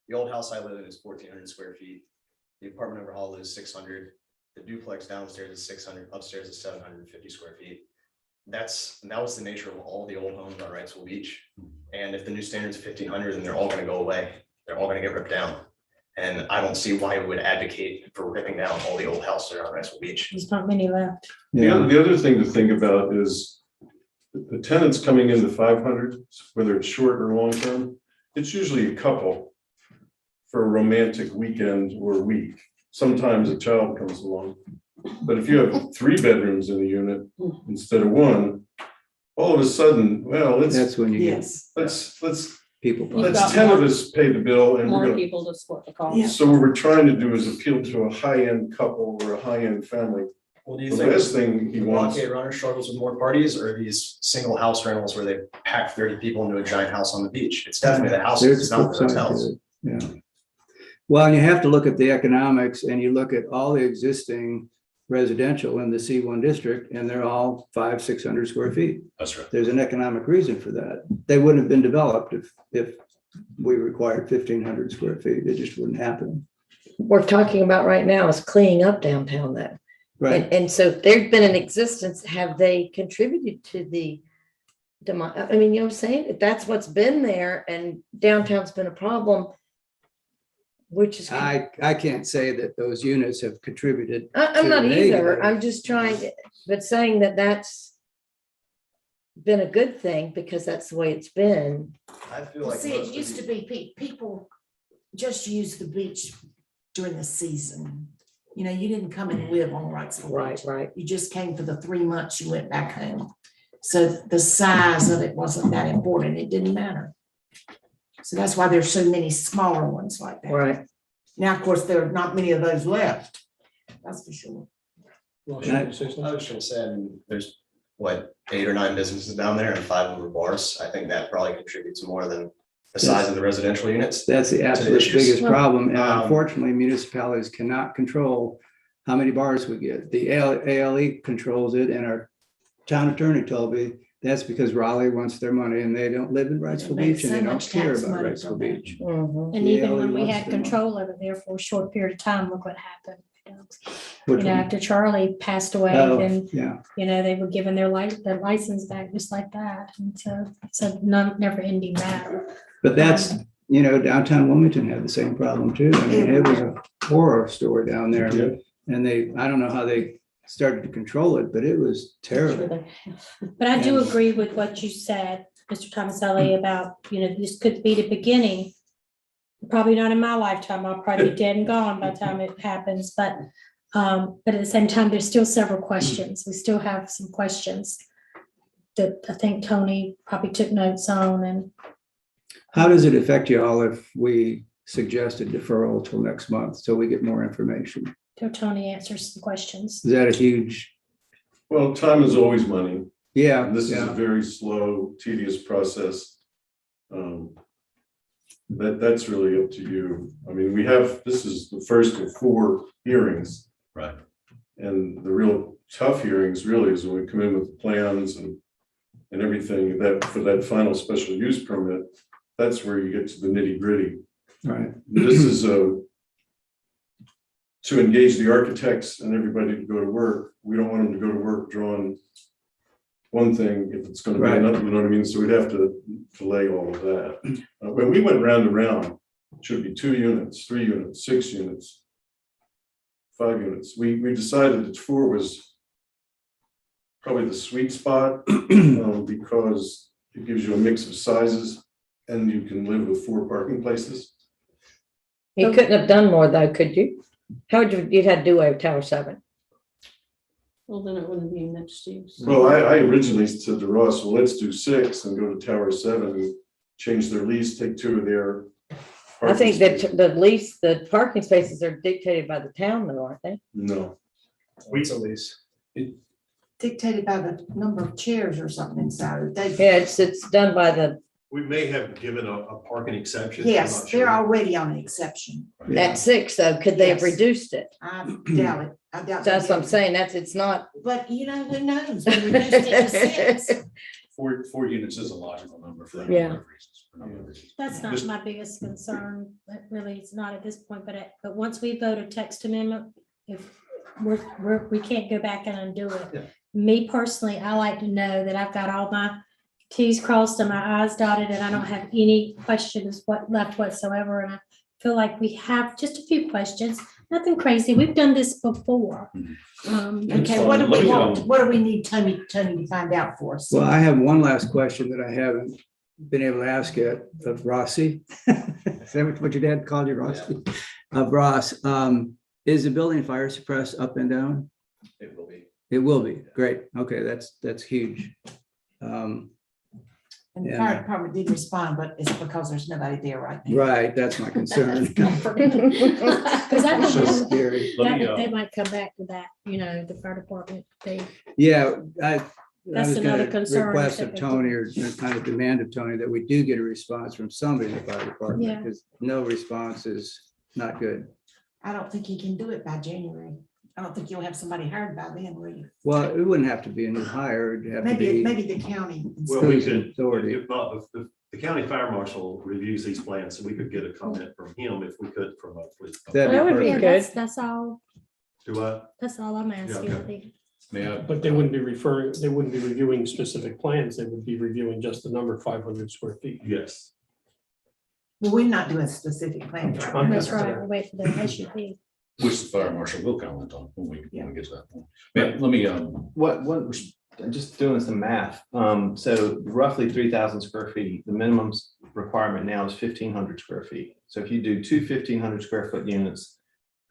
the old house I live in is 1,400 square feet. The apartment overhaul is 600. The duplex downstairs is 600, upstairs is 750 square feet. That was the nature of all the old homes on Wrightsville Beach. And if the new standard's 1,500, then they're all going to go away. They're all going to get ripped down. And I don't see why we would advocate for ripping down all the old houses on Wrightsville Beach. There's not many left. The other thing to think about is the tenants coming into 500, whether it's short or long term, it's usually a couple for a romantic weekend or week. Sometimes a child comes along. But if you have 3 bedrooms in a unit instead of 1, all of a sudden, well, That's when you get Yes. let's people. You've got 10 of more- us pay the bill and we're More gonna. people to split the cost. Yeah. So what we're trying to do is appeal to a high-end couple or a high-end family. Well, do you The think last thing he wants. Blockade Runner struggles with more parties or these single house rentals where they pack 30 people into a giant house on the beach? It's definitely the houses, There's it's a not flip the side to hotels. it. Yeah. Well, and you have to look at the economics and you look at all the existing residential in the C1 district and they're all 500-600 square feet. That's right. There's an economic reason for that. They wouldn't have been developed if we required 1,500 square feet. It just wouldn't happen. We're talking about right now is cleaning up downtown then. Right. And so they've been in existence. Have they contributed to the I mean, you know what I'm saying? If that's what's been there and downtown's been a problem, which is. I can't say that those units have contributed. I'm to not the either. negative. I'm just trying, but saying that that's been a good thing because that's the way it's been. I feel Well, like see, most it of used to the- be people just use the beach during the season. You know, you didn't come and live on Wrightsville Beach. Right. You just came for the 3 months you went back home. So the size of it wasn't that important. It didn't matter. So that's why there's so many smaller ones like that. Right. Now, of course, there are not many of those left. That's for sure. Well, And I- I was just gonna say, I mean, there's what, 8 or 9 businesses down there and 5 of them are bars. I think that probably contributes more than the size of the residential units. That's the absolute issues. biggest problem. And Um, unfortunately, municipalities cannot control how many bars we get. The ALE controls it and our town attorney told me that's because Raleigh wants their money and they don't live in Wrightsville They make Beach and so they don't much care tax about money Wrightsville from that. Beach. Mhm. And Yeah, even when we we lost had them all. control of it there for a short period of time, look what happened. Which You know, one? after Charlie passed away, Oh, then, yeah. you know, they were given their license back just like that. And so it's a never ending matter. But that's, you know, downtown Wilmington had the same problem too. I mean, it was a horror store down there. Yeah. And I don't know how they started to control it, but it was terrible. But I do And- agree with what you said, Mr. Tomaselli, about, you know, this could be the beginning. Probably not in my lifetime. I'll probably be dead and gone by the time it happens, but at the same time, there's still several questions. We still have some questions that I think Tony probably took notes on and How does it affect you all if we suggest a deferral till next month so we get more information? till Tony answers some questions. Is that a huge, Well, time is always money. yeah, And this is a yeah. very slow, tedious process. That's really up to you. I mean, this is the first of 4 hearings. Right. And the real tough hearings really is when we come in with the plans and everything that for that final special use permit, that's where you get to the nitty gritty. Right. This is to engage the architects and everybody to go to work. We don't want them to go to work drawing one thing if it's gonna be Right. another, you know what I mean? So we'd have to delay all of that. When we went round and round, it should be 2 units, 3 units, 6 units, 5 units. We decided that 4 was probably the sweet spot because it gives you a mix of sizes and you can live with 4 parking places. You couldn't have done more though, could you? How would you'd had to do away with Tower 7? Well, then it wouldn't be mixed use. Well, I originally said to Ross, well, let's do 6 and go to Tower 7 and change their lease, take 2 of their. I think parking that the parking spaces are dictated by the town though, aren't they? No. Weeds at least. Dictated by the number of chairs or something inside. Yeah, it's done by the, We may have given a parking exception. I'm Yes, not sure. they're already on the exception. at 6 though, could they have Yes. reduced it? I doubt it. I doubt. So that's they what I'm did. saying, it's not. But you know, who knows? We reduced it to 6. 4 units is a logical number for a Yeah. number of reasons. for a number of reasons. That's not Just- my biggest concern, but really it's not at this point, but once we vote a text amendment, if we can't go back and undo Yeah. it. Me personally, I like to know that I've got all my T's crossed and my I's dotted and I don't have any questions left whatsoever. And I feel like we have just a few questions, nothing crazy. We've done this before. Okay, what do we want? What do we need Tony to find out for us? Well, I have one last question that I haven't been able to ask yet of Rossi. Is that what your dad called you, Rossi? Of Ross, is the building fire suppressed up and down? It will be. It will be, great, okay, that's huge. And the yeah. fire department did respond, but it's because there's nobody there right now. Right, that's my concern. Because I So think scary. Let me, they might come back to that, the fire department, Yeah, I That's was another gonna concern, request if of they Tony or kind of demand of Tony that we do get a response from somebody in the fire department, Yeah. because no response is not good. I don't think he can do it by January. I don't think you'll have somebody hired by then, will you? Well, it wouldn't have to be a new hire, it'd have to be. Maybe the county. Well, we Who's could, authority? if not, if the county fire marshal reviews these plans, so we could get a comment from him if we could from a police. That'd be That would be perfect. good. that's all, Do I? that's all I'm asking. okay. May I? But they wouldn't be reviewing specific plans. They would be reviewing just the number 500 square feet. Yes. Well, we're not doing specific plans right now. That's right, we'll wait for the SUP. Which the fire marshal will comment on when we get to that point. Man, let me, What, just doing some math. So roughly 3,000 square feet, the minimum requirement now is 1,500 square feet. So if you do 2 1,500 square foot units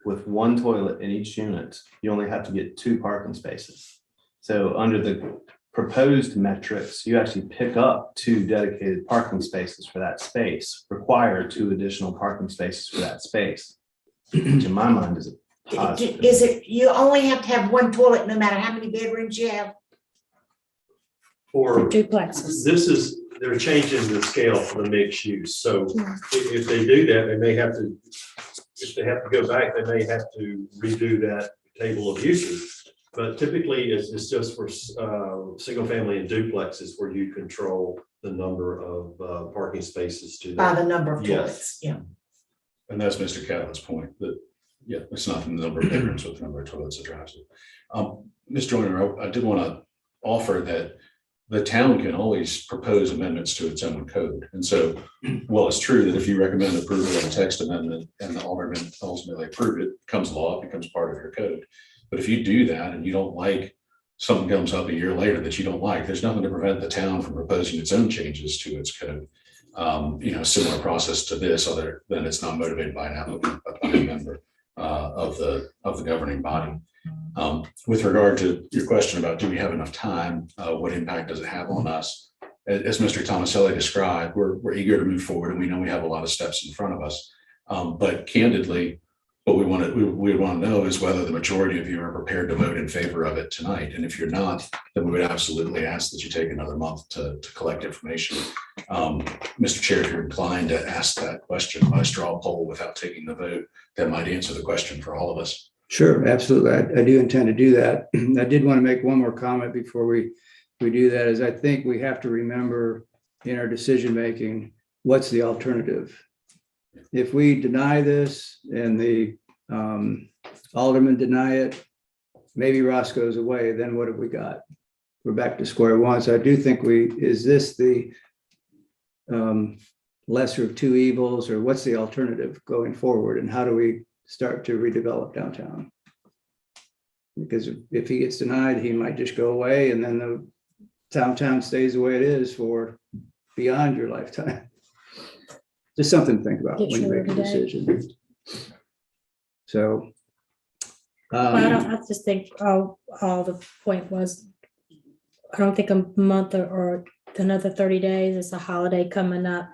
with 1 toilet in each unit, you only have to get 2 parking spaces. So under the proposed metrics, you actually pick up 2 dedicated parking spaces for that space, require 2 additional parking spaces for that space, which in my mind is a positive. Is it, you only have to have 1 toilet no matter how many bedrooms you have? For, Duplexes. they're changing the scale for the mixed use. So Yeah. if they do that, they may have to, if they have to go back, they may have to redo that table of uses. But typically, it's just for single family and duplexes where you control the number of parking spaces to. By the number of Yes. toilets, yeah. and that's Mr. Catlett's point, that, yeah, it's not the number of bedrooms, but the number of toilets that drives it. Ms. Joyner, I did want to offer that the town can always propose amendments to its own code. And so, well, it's true that if you recommend approval of a text amendment and the alderman ultimately approve it, becomes law, it becomes part of your code. But if you do that and you don't like, something comes up a year later that you don't like, there's nothing to prevent the town from proposing its own changes to its code. Similar process to this, other than it's not motivated by an applicant, but by a member of the governing body. With regard to your question about do we have enough time, what impact does it have on us? As Mr. Tomaselli described, we're eager to move forward and we know we have a lot of steps in front of us. But candidly, what we want to know is whether the majority of you are prepared to vote in favor of it tonight. And if you're not, then we would absolutely ask that you take another month to collect information. Mr. Chair, if you're inclined to ask that question by straw poll without taking the vote, that might answer the question for all of us. Sure, absolutely. I do intend to do that. I did want to make one more comment before we do that, is I think we have to remember in our decision-making, what's the alternative? If we deny this and the Aldermen deny it, maybe Ross goes away, then what have we got? We're back to square one. So I do think is this the lesser of two evils, or what's the alternative going forward? And how do we start to redevelop downtown? Because if he gets denied, he might just go away, and then the downtown stays the way it is for beyond your lifetime. Just something to think about Get when you your make a day. decision. So. Well, I just think all the point was, I don't think a month or another 30 days, it's a holiday coming up.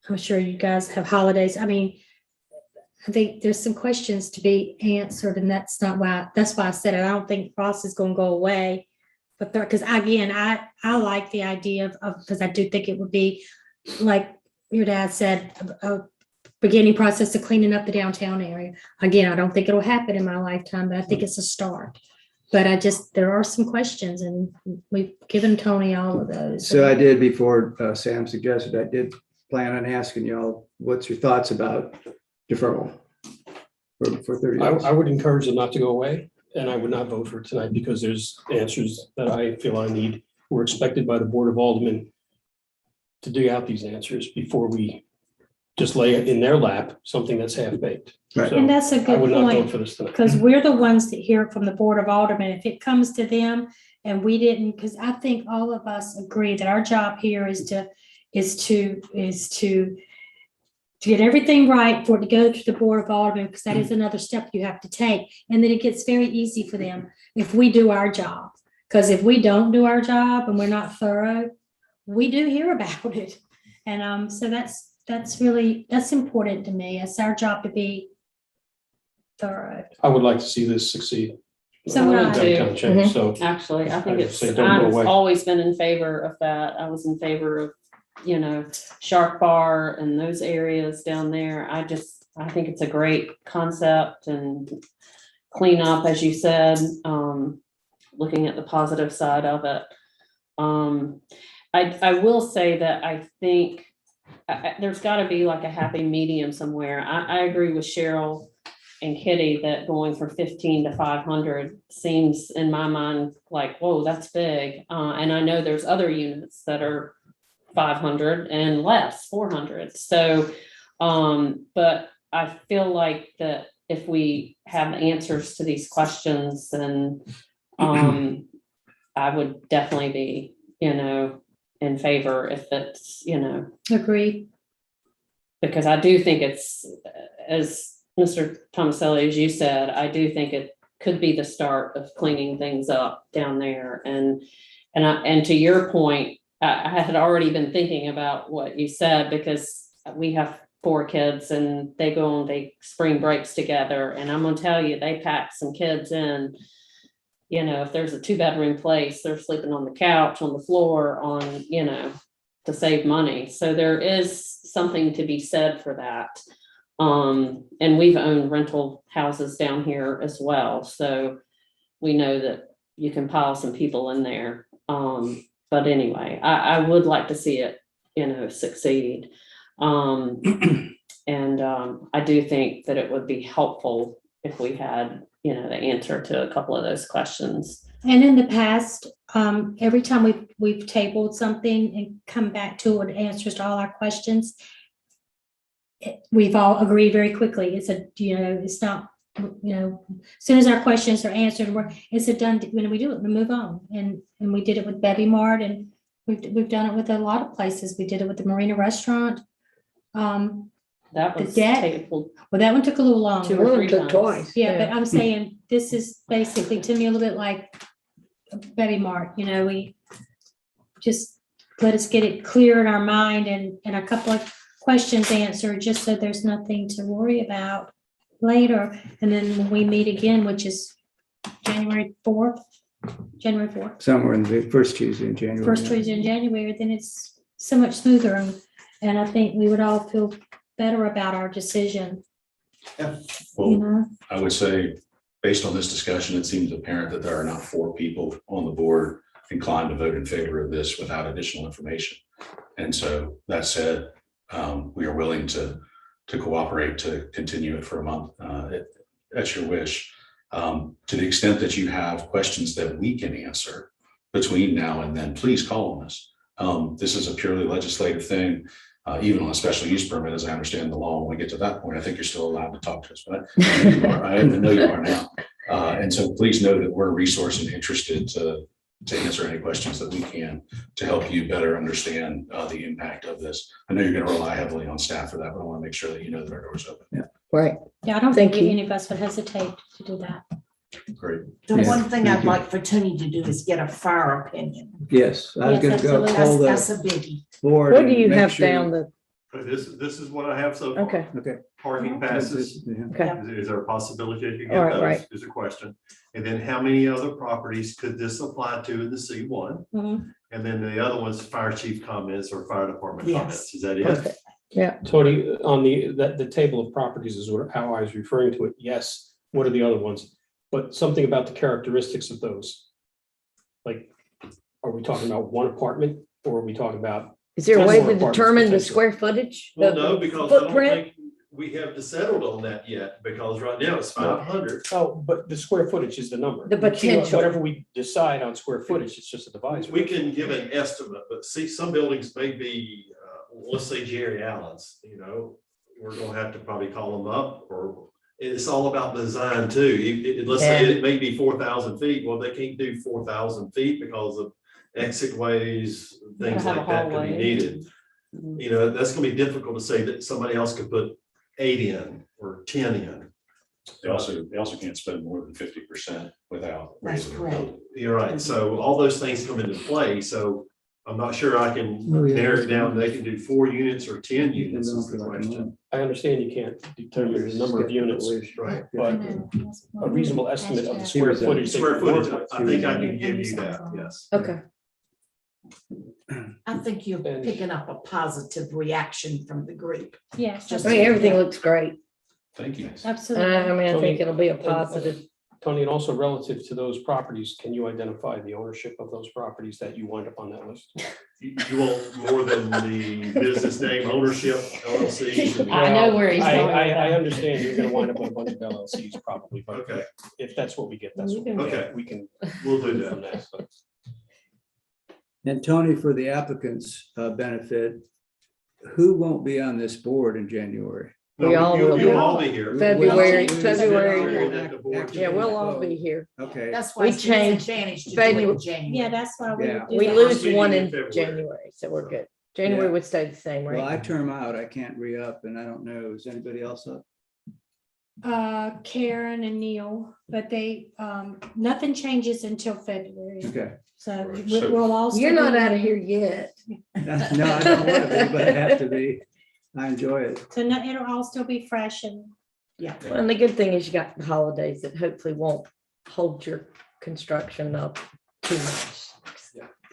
I'm sure you guys have holidays. I mean, I think there's some questions to be answered, and that's why I said it. I don't think Ross is going to go away. But because again, I like the idea of, because I do think it would be, like your dad said, a beginning process of cleaning up the downtown area. Again, I don't think it'll happen in my lifetime, but I think it's a start. But there are some questions, and we've given Tony all of those. So I did, before Sam suggested, I did plan on asking y'all, what's your thoughts about deferral for 30 days? I would encourage them not to go away, and I would not vote for it tonight because there's answers that I feel I need. We're expected by the Board of Aldermen to dig out these answers before we just lay it in their lap, something that's half-baked. Right. So And that's a I good would not vote point, for this tonight. because we're the ones that hear from the Board of Aldermen. If it comes to them and we didn't, because I think all of us agree that our job here is to get everything right for it to go to the Board of Aldermen, because that is another step you have to take. And then it gets very easy for them if we do our job. Because if we don't do our job and we're not thorough, we do hear about it. And so that's important to me. It's our job to be thorough. I would like to see this succeed. So would I. Downtown change, so Actually, I think I would say don't go I've away. always been in favor of that. I was in favor of, Shark Bar and those areas down there. I think it's a great concept, and clean up, as you said, looking at the positive side of it. I will say that I think there's got to be like a happy medium somewhere. I agree with Cheryl and Kitty that going from 15 to 500 seems in my mind like, whoa, that's big. And I know there's other units that are 500 and less, 400. So, but I feel like that if we have answers to these questions, then I would definitely be, in favor if it's, Agreed. because I do think it's, as Mr. Tomaselli, as you said, I do think it could be the start of cleaning things up down there. And to your point, I had already been thinking about what you said, because we have 4 kids and they go on spring breaks together. And I'm gonna tell you, they pack some kids in. If there's a 2-bedroom place, they're sleeping on the couch, on the floor, to save money. So there is something to be said for that. And we've owned rental houses down here as well. So we know that you can pile some people in there. But anyway, I would like to see it, succeed. And I do think that it would be helpful if we had, the answer to a couple of those questions. And in the past, every time we've tabled something and come back to it, answers to all our questions, we've all agreed very quickly. It's not, as soon as our questions are answered, it's a done, when we do it, we move on. And we did it with Bevy Mart, and we've done it with a lot of places. We did it with the Marina Restaurant. That was debt. tabled Well, that one took a little longer. 2 or 3 times. twice. Yeah, but I'm saying this is basically to me a little bit like Bevy Mart, we just let us get it clear in our mind and a couple of questions answered, just so there's nothing to worry about later. And then when we meet again, which is January 4th, Somewhere in the first Tuesday in January. first Tuesday in January, then it's so much smoother. And I think we would all feel better about our decision. Well, I would say, based on this discussion, it seems apparent that there are not 4 people on the board inclined to vote in favor of this without additional information. And so that said, we are willing to cooperate to continue it for a month. at your wish. To the extent that you have questions that we can answer between now and then, please call on us. This is a purely legislative thing. Even on a special use permit, as I understand the law, when we get to that point, I think you're still allowed to talk to us, but I know you are. I know you are now. And so please know that we're resourced and interested to answer any questions that we can to help you better understand the impact of this. I know you're going to rely heavily on staff for that, but I want to make sure that you know that our door's open. Yeah. Right. Yeah, I don't Thank think you. any of us would hesitate to do that. Great. The Yeah, one thing thank I'd you. like for Tony to do is get a fire opinion. Yes, I was Yes, gonna go absolutely. call That's the a biggie. board. What do and you make have sure- down the, This is what I have so far. okay, Okay. Parking passes. Yeah. okay. Is there a possibility you All get right, those? right. Is a question. And then how many other properties could this apply to in the C1? Mhm. And then the other one's fire chief comments or fire department Yes. comments. Is that it? Perfect. Yeah, Tony, on the table of properties is how I was referring to it. Yes, what are the other ones? But something about the characteristics of those. Like, are we talking about one apartment or are we talking about? is there a way More to apartments determine the potentially. square footage? Well, the no, because I don't Footprint? think we have settled on that yet, because right now it's 500. Oh, but the square footage is the number. The potential. Whatever we decide on square footage, it's just a divisor. We can give an estimate, but see, some buildings may be, let's say Jerry Allen's, we're gonna have to probably call them up, or it's all about design too. Let's say Yeah. it may be 4,000 feet. Well, they can't do 4,000 feet because of exit ways, things have a like that could be hallway. needed. That's gonna be difficult to say that somebody else could put 8 in or 10 in. They also can't spend more than 50% without That's raising the correct. building. You're right. So all those things come into play. So I'm not sure I can Oh, yeah. narrow it down. They can do 4 units or 10 You've been units doing is for the like a question. month. I understand you can't determine the number of units, Right. but a reasonable estimate of the square was, footage. they Square can work footage, with. I think I can give you that, yes. Okay, I think you're And- picking up a positive reaction from the group. Yes, Just- I mean, everything looks great. Thank you. absolutely. I mean, I think Tony, it'll be a and- positive. Tony, and also relative to those properties, can you identify the ownership of those properties that you wind up on that list? You want more than the business name ownership, LLC? I know where he's I- going with I that. understand you're gonna wind up with a bunch of LLCs probably, but Okay, if that's what we get, that's what we Okay. get. We can. we'll do from that. that, but- And Tony, for the applicants' benefit, who won't be on this board in January? Oh, We all will. You'll all be here. February, Well, February. Yeah, we'll all be here. Okay. That's why We it's changed advantage to do it in January. Yeah, that's why we. Yeah. do We that. lose Meeting one in in February. January, so we're good. January Yeah. would stay the same, Well, I right? term out, I can't re-up, and I don't know, is anybody else up? Karen and Neil, but nothing changes until February. Okay. So Right. we'll all. You're still not be out of there. here yet. No, I don't want to be, but I have to be. I enjoy it. So no, it'll all still be fresh and Well, and the good thing is you got the holidays that hopefully won't hold your construction up too much.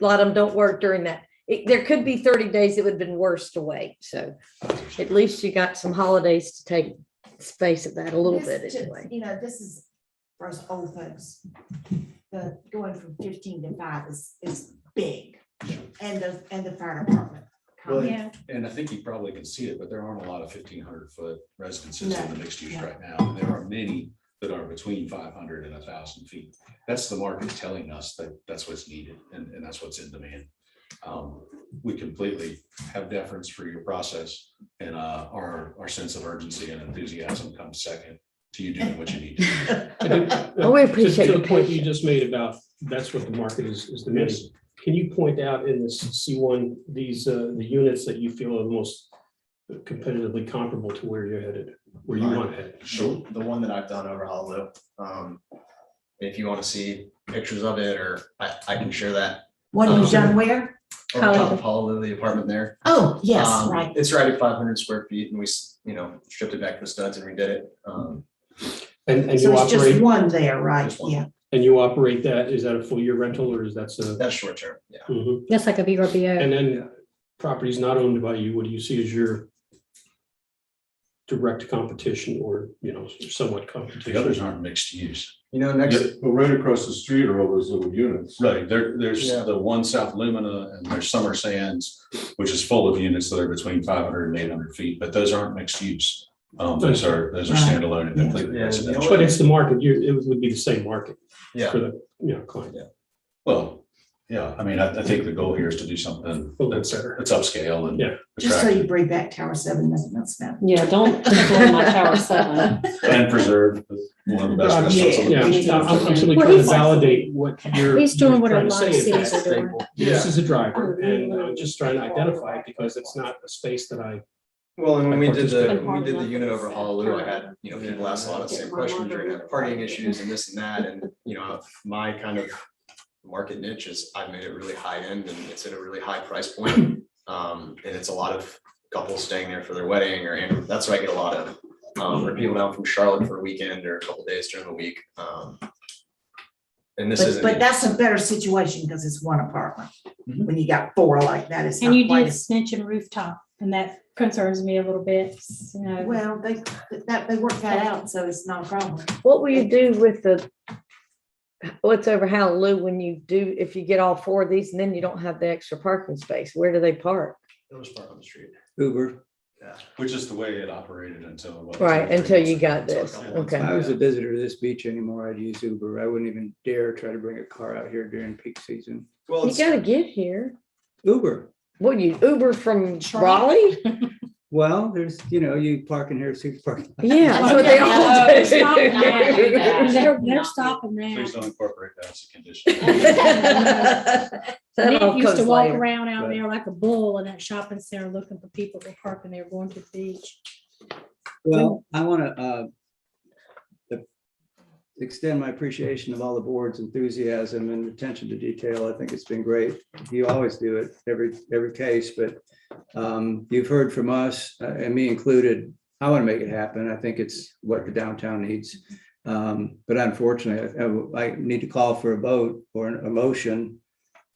A lot of them don't work during that. There could be 30 days it would have been worse to wait. So at least you got some holidays to take space of that a little bit This, anyway. this is for us old folks. The going from 15 to 5 is big. And the fire department. Well, yeah. And I think you probably can see it, but there aren't a lot of 1,500-foot residences No. in the mixed use No. right now. And there are many that are between 500 and 1,000 feet. That's the market telling us that that's what's needed and that's what's in demand. We completely have deference for your process, and our sense of urgency and enthusiasm comes second to you doing what you need to do. Oh, we appreciate To your the point you patience. just made about, that's what the market is demanding. Can you point out in this C1, the units that you feel are the most competitively comparable to where you're headed, where you want to head? Sure. The one that I've done over Hollow. If you want to see pictures of it, or I can share that. One you've done where? Over top of Hollow, the apartment there. Oh, yes, right. It's right at 500 square feet, and we, stripped it back to the studs and redid it. And So you it's just operate, one there, right? Just one. Yeah. and you operate that, is that a full year rental or is that a? That's short term, yeah. Mhm. That's like a VRBO. And then properties not owned by you, what do you see as your direct competition or, somewhat The competition? others aren't mixed use. Next, But right across the street are all those little units. Right, there's Yeah. the one South Lumina and there's Summer Sands, which is full of units that are between 500 and 800 feet, but those aren't mixed use. Those are standalone and completely Yeah, residential. but it's the market, it would be the same market Yeah. for the, client. Well, yeah, I mean, I think the goal here is to do something little that's better. upscale and Yeah. Just so you attractive bring back Tower 7, nothing else now. Yeah, don't destroy my Tower 7. and preserve one of the best restaurants on the Yeah, beach. I'm simply Well, trying to he's- validate what you're. He's doing you're what a trying to lot of say is cities that are doing. This is a driver, and just trying to identify it because it's not a space that I. Well, and when we did the, participate. when we did the unit over Honolulu, I had, people ask a lot of the same questions, you're gonna have partying issues and this and that, and, my kind of market niche is I've made it really high end and it's at a really high price point. And it's a lot of couples staying there for their wedding and that's what I get a lot of. Or people down from Charlotte for a weekend or a couple days during the week. And this isn't. But that's a better situation because it's one apartment. Mhm. When you got four like that, it's And not you quite did as. mention rooftop, and that concerns me a little bit, Well, they work that out, so it's not a problem. What will you do with what's over Hallelujah when you do, if you get all four of these and then you don't have the extra parking space? Where do they park? They'll just park on the street. Uber. Yeah. Which is the way it operated until. Right, until you got Until a this. couple months Okay. If I ago. was a visitor to this beach anymore, I'd use Uber. I wouldn't even dare try to bring a car out here during peak season. Well, You gotta get here. Uber. What, you Uber from Raleigh? Well, there's, you park in here, super parking. Yeah, that's what they all They're do. stopping there. They're No. stopping there. Please don't incorporate that as a condition. That all Nick used to comes walk later. around out but- there like a bull in that shopping center looking for people that were parking there going to the beach. Well, I want to extend my appreciation of all the board's enthusiasm and attention to detail. I think it's been great. You always do it every case, but you've heard from us, and me included. I want to make it happen. I think it's what the downtown needs. But unfortunately, I need to call for a vote or a motion.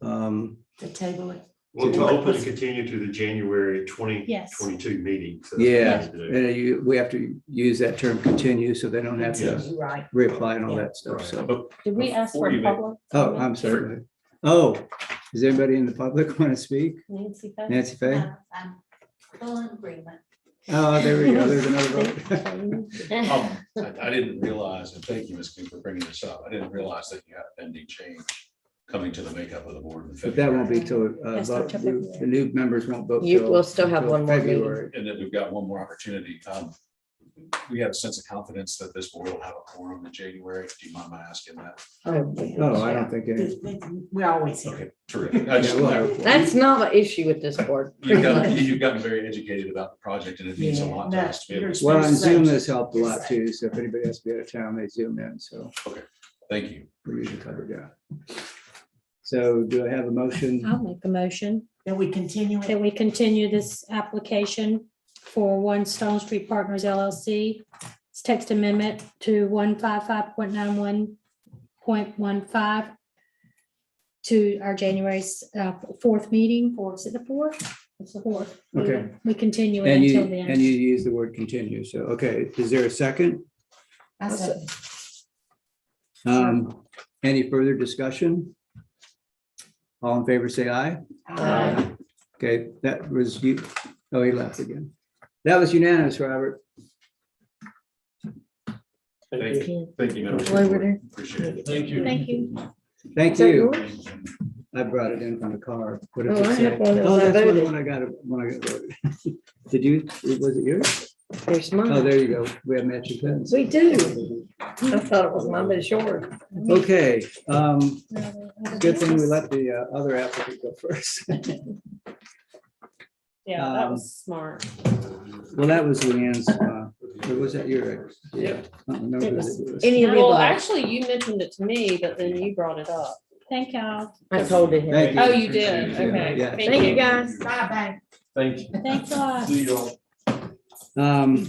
To table it. Well, to open and continue to the January Yes. 2022 meeting. So Yeah, that's what we need to do. we have to use that term continue so they don't have to Yes. You're right. reapply and all that stuff. So, But Did we ask for Before you make- public? oh, comment? I'm sorry. Oh, does anybody in the public want to speak? Nancy Faye? Nancy Faye? I'm full in agreement. Oh, there we go. There's another vote. I didn't realize, and thank you, Ms. King, for bringing this up. I didn't realize that you had a pending change coming to the makeup of the board. In But that won't be February. till, Yes, till the new members won't vote. You till- will still have till one more meeting. February. And then we've got one more opportunity. We have a sense of confidence that this board will have a quorum in January. Do you mind my asking that? Oh, I don't think any. We always hear. Okay, terrific. I just- Yeah, we'll have a quorum. That's not an issue with this board. You've gotten very educated about the project and it means a lot to us to be able to. Well, You're and Zoom safe. has helped a You're lot safe. too. So if anybody has to be out of town, they Zoom in. So Thank you. we're usually covered, yeah. So do I have a motion? I'll make a motion Then we continue it. that we continue this application for One Stone Street Partners LLC. It's text amendment to 155.91.15 to our January 4th meeting, is it the 4th? It's the 4th. Okay. We continue it And until you, then. and you use the word continue. So, okay, is there a second? I said, Any further discussion? All in favor, say aye. Aye. Okay, that was you. Oh, he left again. That was unanimous, Robert. Thank you, members. Over there. Appreciate it. Thank you. Thank you. Thank Is that you. yours? I brought it in from the car. What Oh, does I it say? have one that Oh, I that's voted. when I got it, when I got voted. Did you, was it yours? There's Oh, mine. there you go. We have matching pens. We do. I thought it was mine, but it's yours. Okay, good thing we let the other applicant go first. Yeah, that was smart. Well, that was Leanne's, or was that your? Yeah. I don't remember who it was. Any of the Well, above. actually, you mentioned it to me, but then you brought it up. Thank y'all. I told it Thank him. you. Oh, you did? Okay. Yeah. Thank you, guys. bye, Thank you. Thanks a lot. See you all. bye.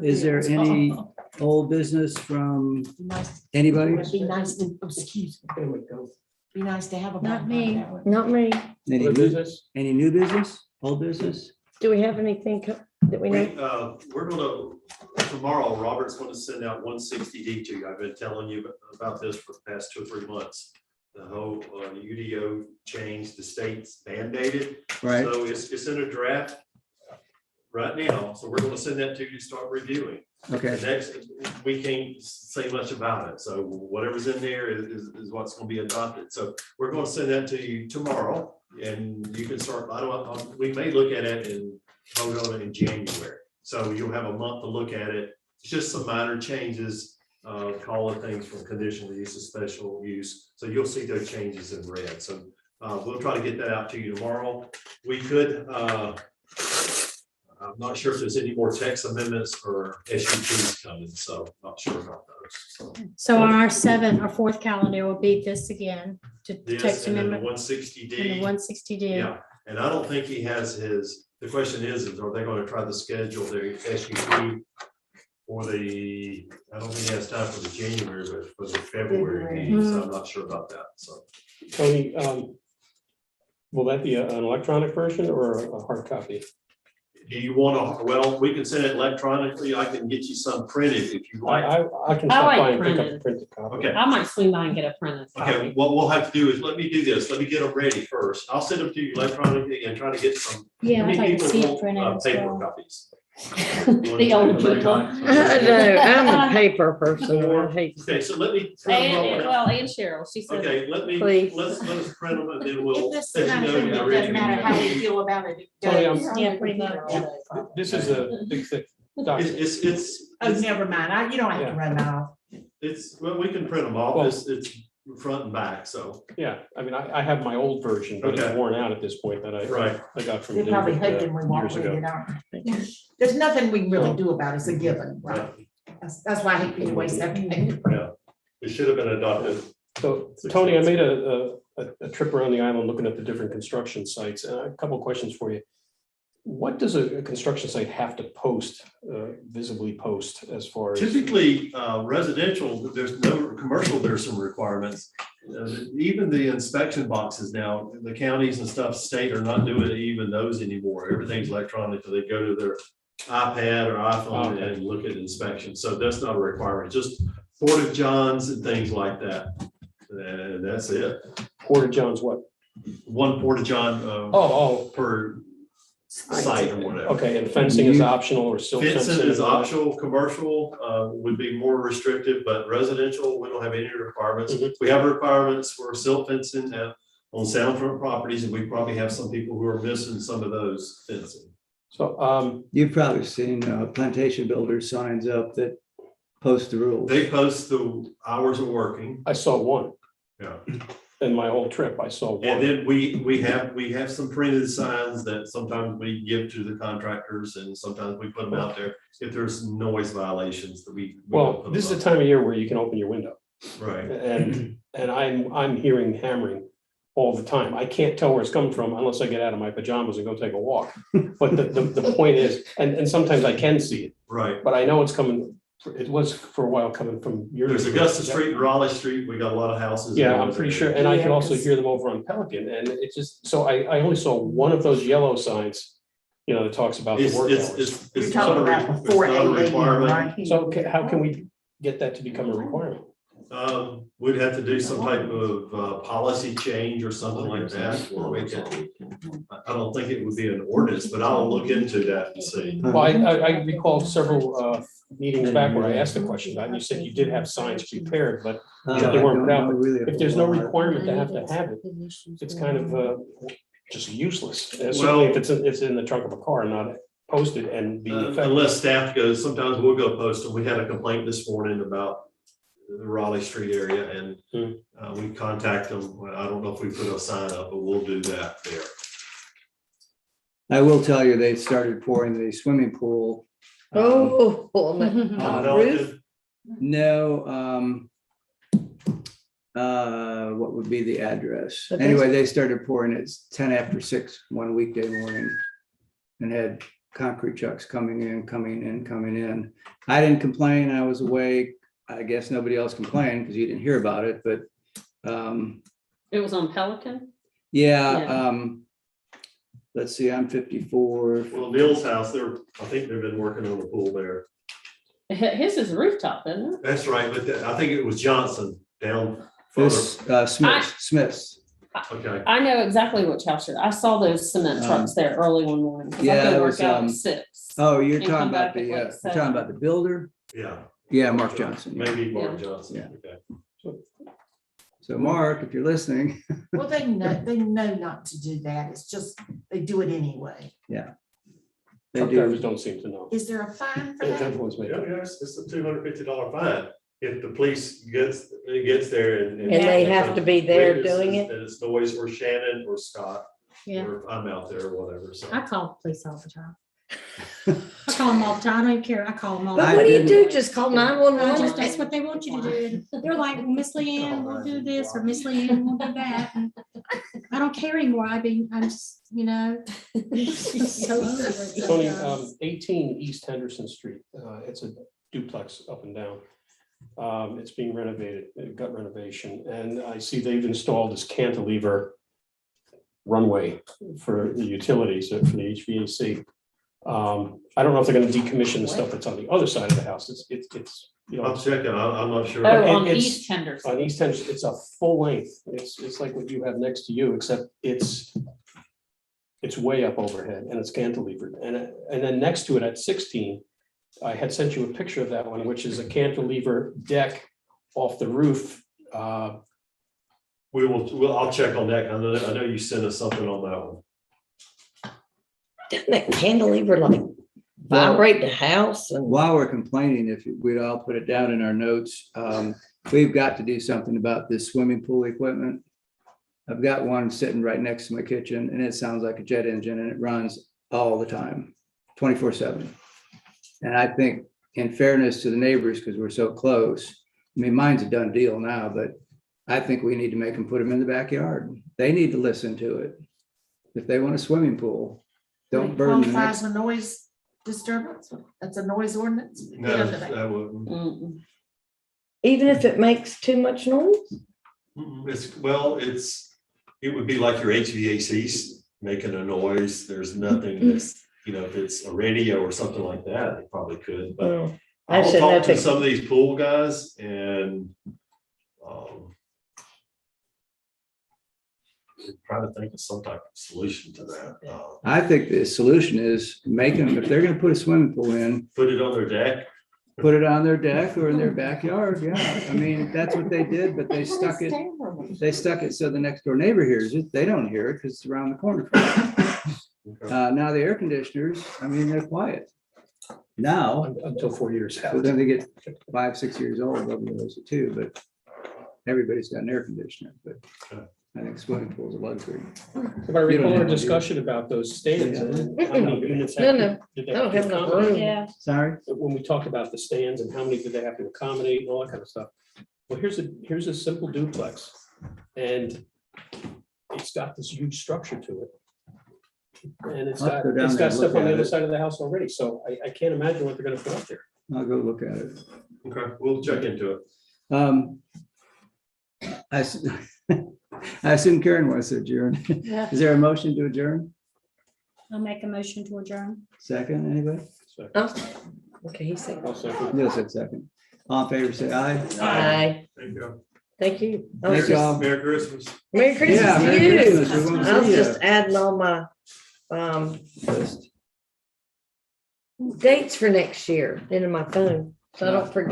Is there any old business from anybody? Be nice to, excuse me. There we go. Be nice to have a. Not me. Not me. Any Other new, business? any new business, old business? Do we have anything that we know? We're gonna, tomorrow, Robert's gonna send out 160D to you. I've been telling you about this for the past 2 or 3 months. The whole UDO change, the state's mandated. Right, So it's in a draft right now, so we're gonna send that to you to start reviewing. Okay, The next, we can't say much about it, so whatever's in there is what's gonna be adopted, so we're gonna send that to you tomorrow. And you can start, we may look at it and vote on it in January, so you'll have a month to look at it. It's just some minor changes, calling things from conditional use to special use, so you'll see those changes in red, so we'll try to get that out to you tomorrow. We could, I'm not sure if there's any more text amendments or SUPs coming, so not sure about those. So on our fourth calendar will be this again, to This text and then the amendment one sixty and the D. one sixty D. Yeah, and I don't think he has his, the question is are they gonna try to schedule their SUP for the, I don't think he has time for the January, but for the February meeting, so I'm not sure about that, so. Tony, will that be an electronic version or a hard copy? Do you want to, well, we can send it electronically. I can get you some printed if you like. I can I stop like by and pick up a printed. printed copy. Okay. I might swing by and get a printed Okay, copy. what we'll have to do is, let me do this. Let me get them ready first. I'll send them to you electronically and try to get some. Yeah, How many I'd like to people see it want, printed as paper well. copies? The old people. I'm a paper person. I hate. Okay, so let me. print them And, all. well, and Cheryl, she said. Okay, let me, Please. let us print them and then we'll. If this let you kind of know thing, when it they're ready. doesn't matter how we feel about it. It Tony, goes. Yeah, pretty much. This is a big thick document. Oh, never mind. You don't have to run out. Well, we can print them off. Well- It's front and back, so. Yeah, I mean, I have my old version, but it's Okay. worn out at this point that Right. I got from You're probably David hoping we won't years read ago. it out. There's nothing we can really do about it. It's a given, right? That's why I hate people waste that paper. Yeah, it should have been adopted. So, Tony, I made a trip around the island looking at the different construction sites, and a couple of questions for you. What does a construction site have to post, visibly post as far as? Typically, residential, there's no commercial, there's some requirements. Even the inspection boxes now, the counties and stuff, state are not doing even those anymore. Everything's electronic, so they go to their iPad or iPhone Okay. and look at inspection. So that's not a requirement, just Porta Johns and things like that. And that's it. Porta Johns what? One Porta John Oh, per site or whatever. okay, and fencing is optional or still? Fencing is optional, commercial would be more restrictive, but residential, we don't have any requirements. Mhm. We have requirements for silt fencing on soundfront properties, and we probably have some people who are missing some of those fencing. So, you've probably seen plantation builders signs up that post the rules. They post the hours of working, I saw one yeah. in my whole trip. I saw one. And then we have some printed signs that sometimes we give to the contractors, and sometimes we put them out there if there's noise violations that we. Well, this is the time of year where you can open your window. Right. And I'm hearing hammering all the time. I can't tell where it's coming from unless I get out of my pajamas and go take a walk. But the point is, and sometimes I can see it, Right. but I know it's coming, it was for a while coming from your. There's Augusta Street and Raleigh Street. We got a lot of houses. Yeah, I'm pretty sure. And I can Yeah, also 'cause- hear them over on Pelican. And it just, so I only saw one of those yellow signs, that talks about the It's, work it's, hours. it's. You're it's talking not a about re- before it's not a 8 a.m., requirement. right? So how can we get that to become a requirement? We'd have to do some type of policy change or something like that, or we can, I don't think it would be an ordinance, but I'll look into that and see. Well, I recall several meetings back where I asked the question, and you said you did have signs prepared, but they weren't put out. But if there's no requirement to have it, it's kind of just useless. Certainly if it's in the trunk of a car, not posted and being effective. Unless staff goes, sometimes we'll go post them. We had a complaint this morning about the Raleigh Street area, and we contact them. Well, I don't know if we put a sign up, but we'll do that there. I will tell you, they started pouring the swimming pool. Oh, on the No, roof? No, what would be the address? Okay. Anyway, they started pouring it 10 after 6 one weekday morning and had concrete trucks coming in. I didn't complain. I was awake. I guess nobody else complained because you didn't hear about it, but It was on Pelican? yeah, let's see, I'm 54. Well, Neil's house, I think they've been working on the pool there. His is rooftop, isn't it? That's right, but I think it was Johnson down further. This Smith's. Okay. I know exactly which house I saw those cement trucks there early one morning. 'cause I yeah, go it work was, out at 6. Oh, you're And talking come about back at the, like you're 7. talking about the builder? Yeah. Yeah, Mark Johnson. Yeah. Maybe Mark Yeah. Johnson. Yeah. Okay. So Mark, if you're listening, Well, they know not to do that. It's just, they do it anyway. they Truck drivers do. don't seem to know. Is there a fine for that? Everyone's Yeah, making. yes, it's a $250 fine. If the police gets there and. And they have to be there witnesses doing it? that it's noise or Shannon or Scott, Yeah, or I'm out there or whatever, so. I call the police all the time. I call them all the time. I don't even care. I call them all. the But I what do you didn't- do? Just call I just, 911? that's what they want you to do. And they're like, well, Miss Leanne, we'll do this, or Miss Leanne, we'll do that. And I don't care anymore. I'm just, you know. Tony, 18 East Henderson Street, it's a duplex up and down. It's being renovated, gut renovation, and I see they've installed this cantilever runway for the utilities, for the HVAC. I don't know if they're gonna decommission the stuff that's on the other side of the house. It's, you I'm know, checking, I'm not sure. Oh, on it's- East Henderson. on East Henderson, it's a full length. It's like what you have next to you, except it's way up overhead and it's cantilevered. And then next to it at 16, I had sent you a picture of that one, which is a cantilever deck off the roof. I'll check on that. I know you sent us something on that one. Doesn't that cantilever like vibrate the house and? While we're complaining, if we'd all put it down in our notes, we've got to do something about this swimming pool equipment. I've got one sitting right next to my kitchen and it sounds like a jet engine and it runs all the time, 24/7. And I think in fairness to the neighbors, because we're so close, I mean, mine's a done deal now, but I think we need to make them put them in the backyard. They need to listen to it. If they want a swimming pool, don't burden the Qualifies next. a noise disturbance? That's a noise ordinance? No, that wouldn't. Mm-mm. Even if it makes too much noise? It would be like your HVAC's making a noise. There's nothing that's, if it's a radio or something like that, it probably could, but Oh, I I'll should know talk to if it- some of these pool guys and try to think of some type of solution to that. I think the solution is make them, if they're gonna put a swimming pool in, Put it on their deck. put it on their deck or in their backyard. Yeah, I mean, that's what they did, but they stuck it. They stuck it so the next door neighbor hears it. They don't hear it because it's around the corner. from them. Now the air conditioners, I mean, they're quiet. Now, until 4 years so out. then they get 5, 6 years old, they'll be those too, but everybody's got an air conditioner, but I think swimming pool is a luxury. If I You don't recall have a to do discussion about those stands. and how many units No, have no, to- did they I don't to have enough accommodate? room. Yeah. Sorry? When we talked about the stands and how many did they have to accommodate and all that kind of stuff. Well, here's a simple duplex. And it's got this huge structure to it. And it's I'll got, go down it's there got and stuff look on the at other it. side of the house already, so I can't imagine what they're gonna put up there. I'll go look at it. Okay, we'll check into it. I s- I assume Karen wants to adjourn. Yeah. Is there a motion to adjourn? I'll make a motion to adjourn. Second, anybody? So Oh, okay, he said. I'll say, Neil said second. All in favor, say aye. Aye, Thank you. thank you. I was Thank just- y'all. Merry Christmas. Merry Christmas Yeah, to Merry you. Christmas. We won't I was see just ya. adding all my List. dates for next year into my phone, so I don't forget.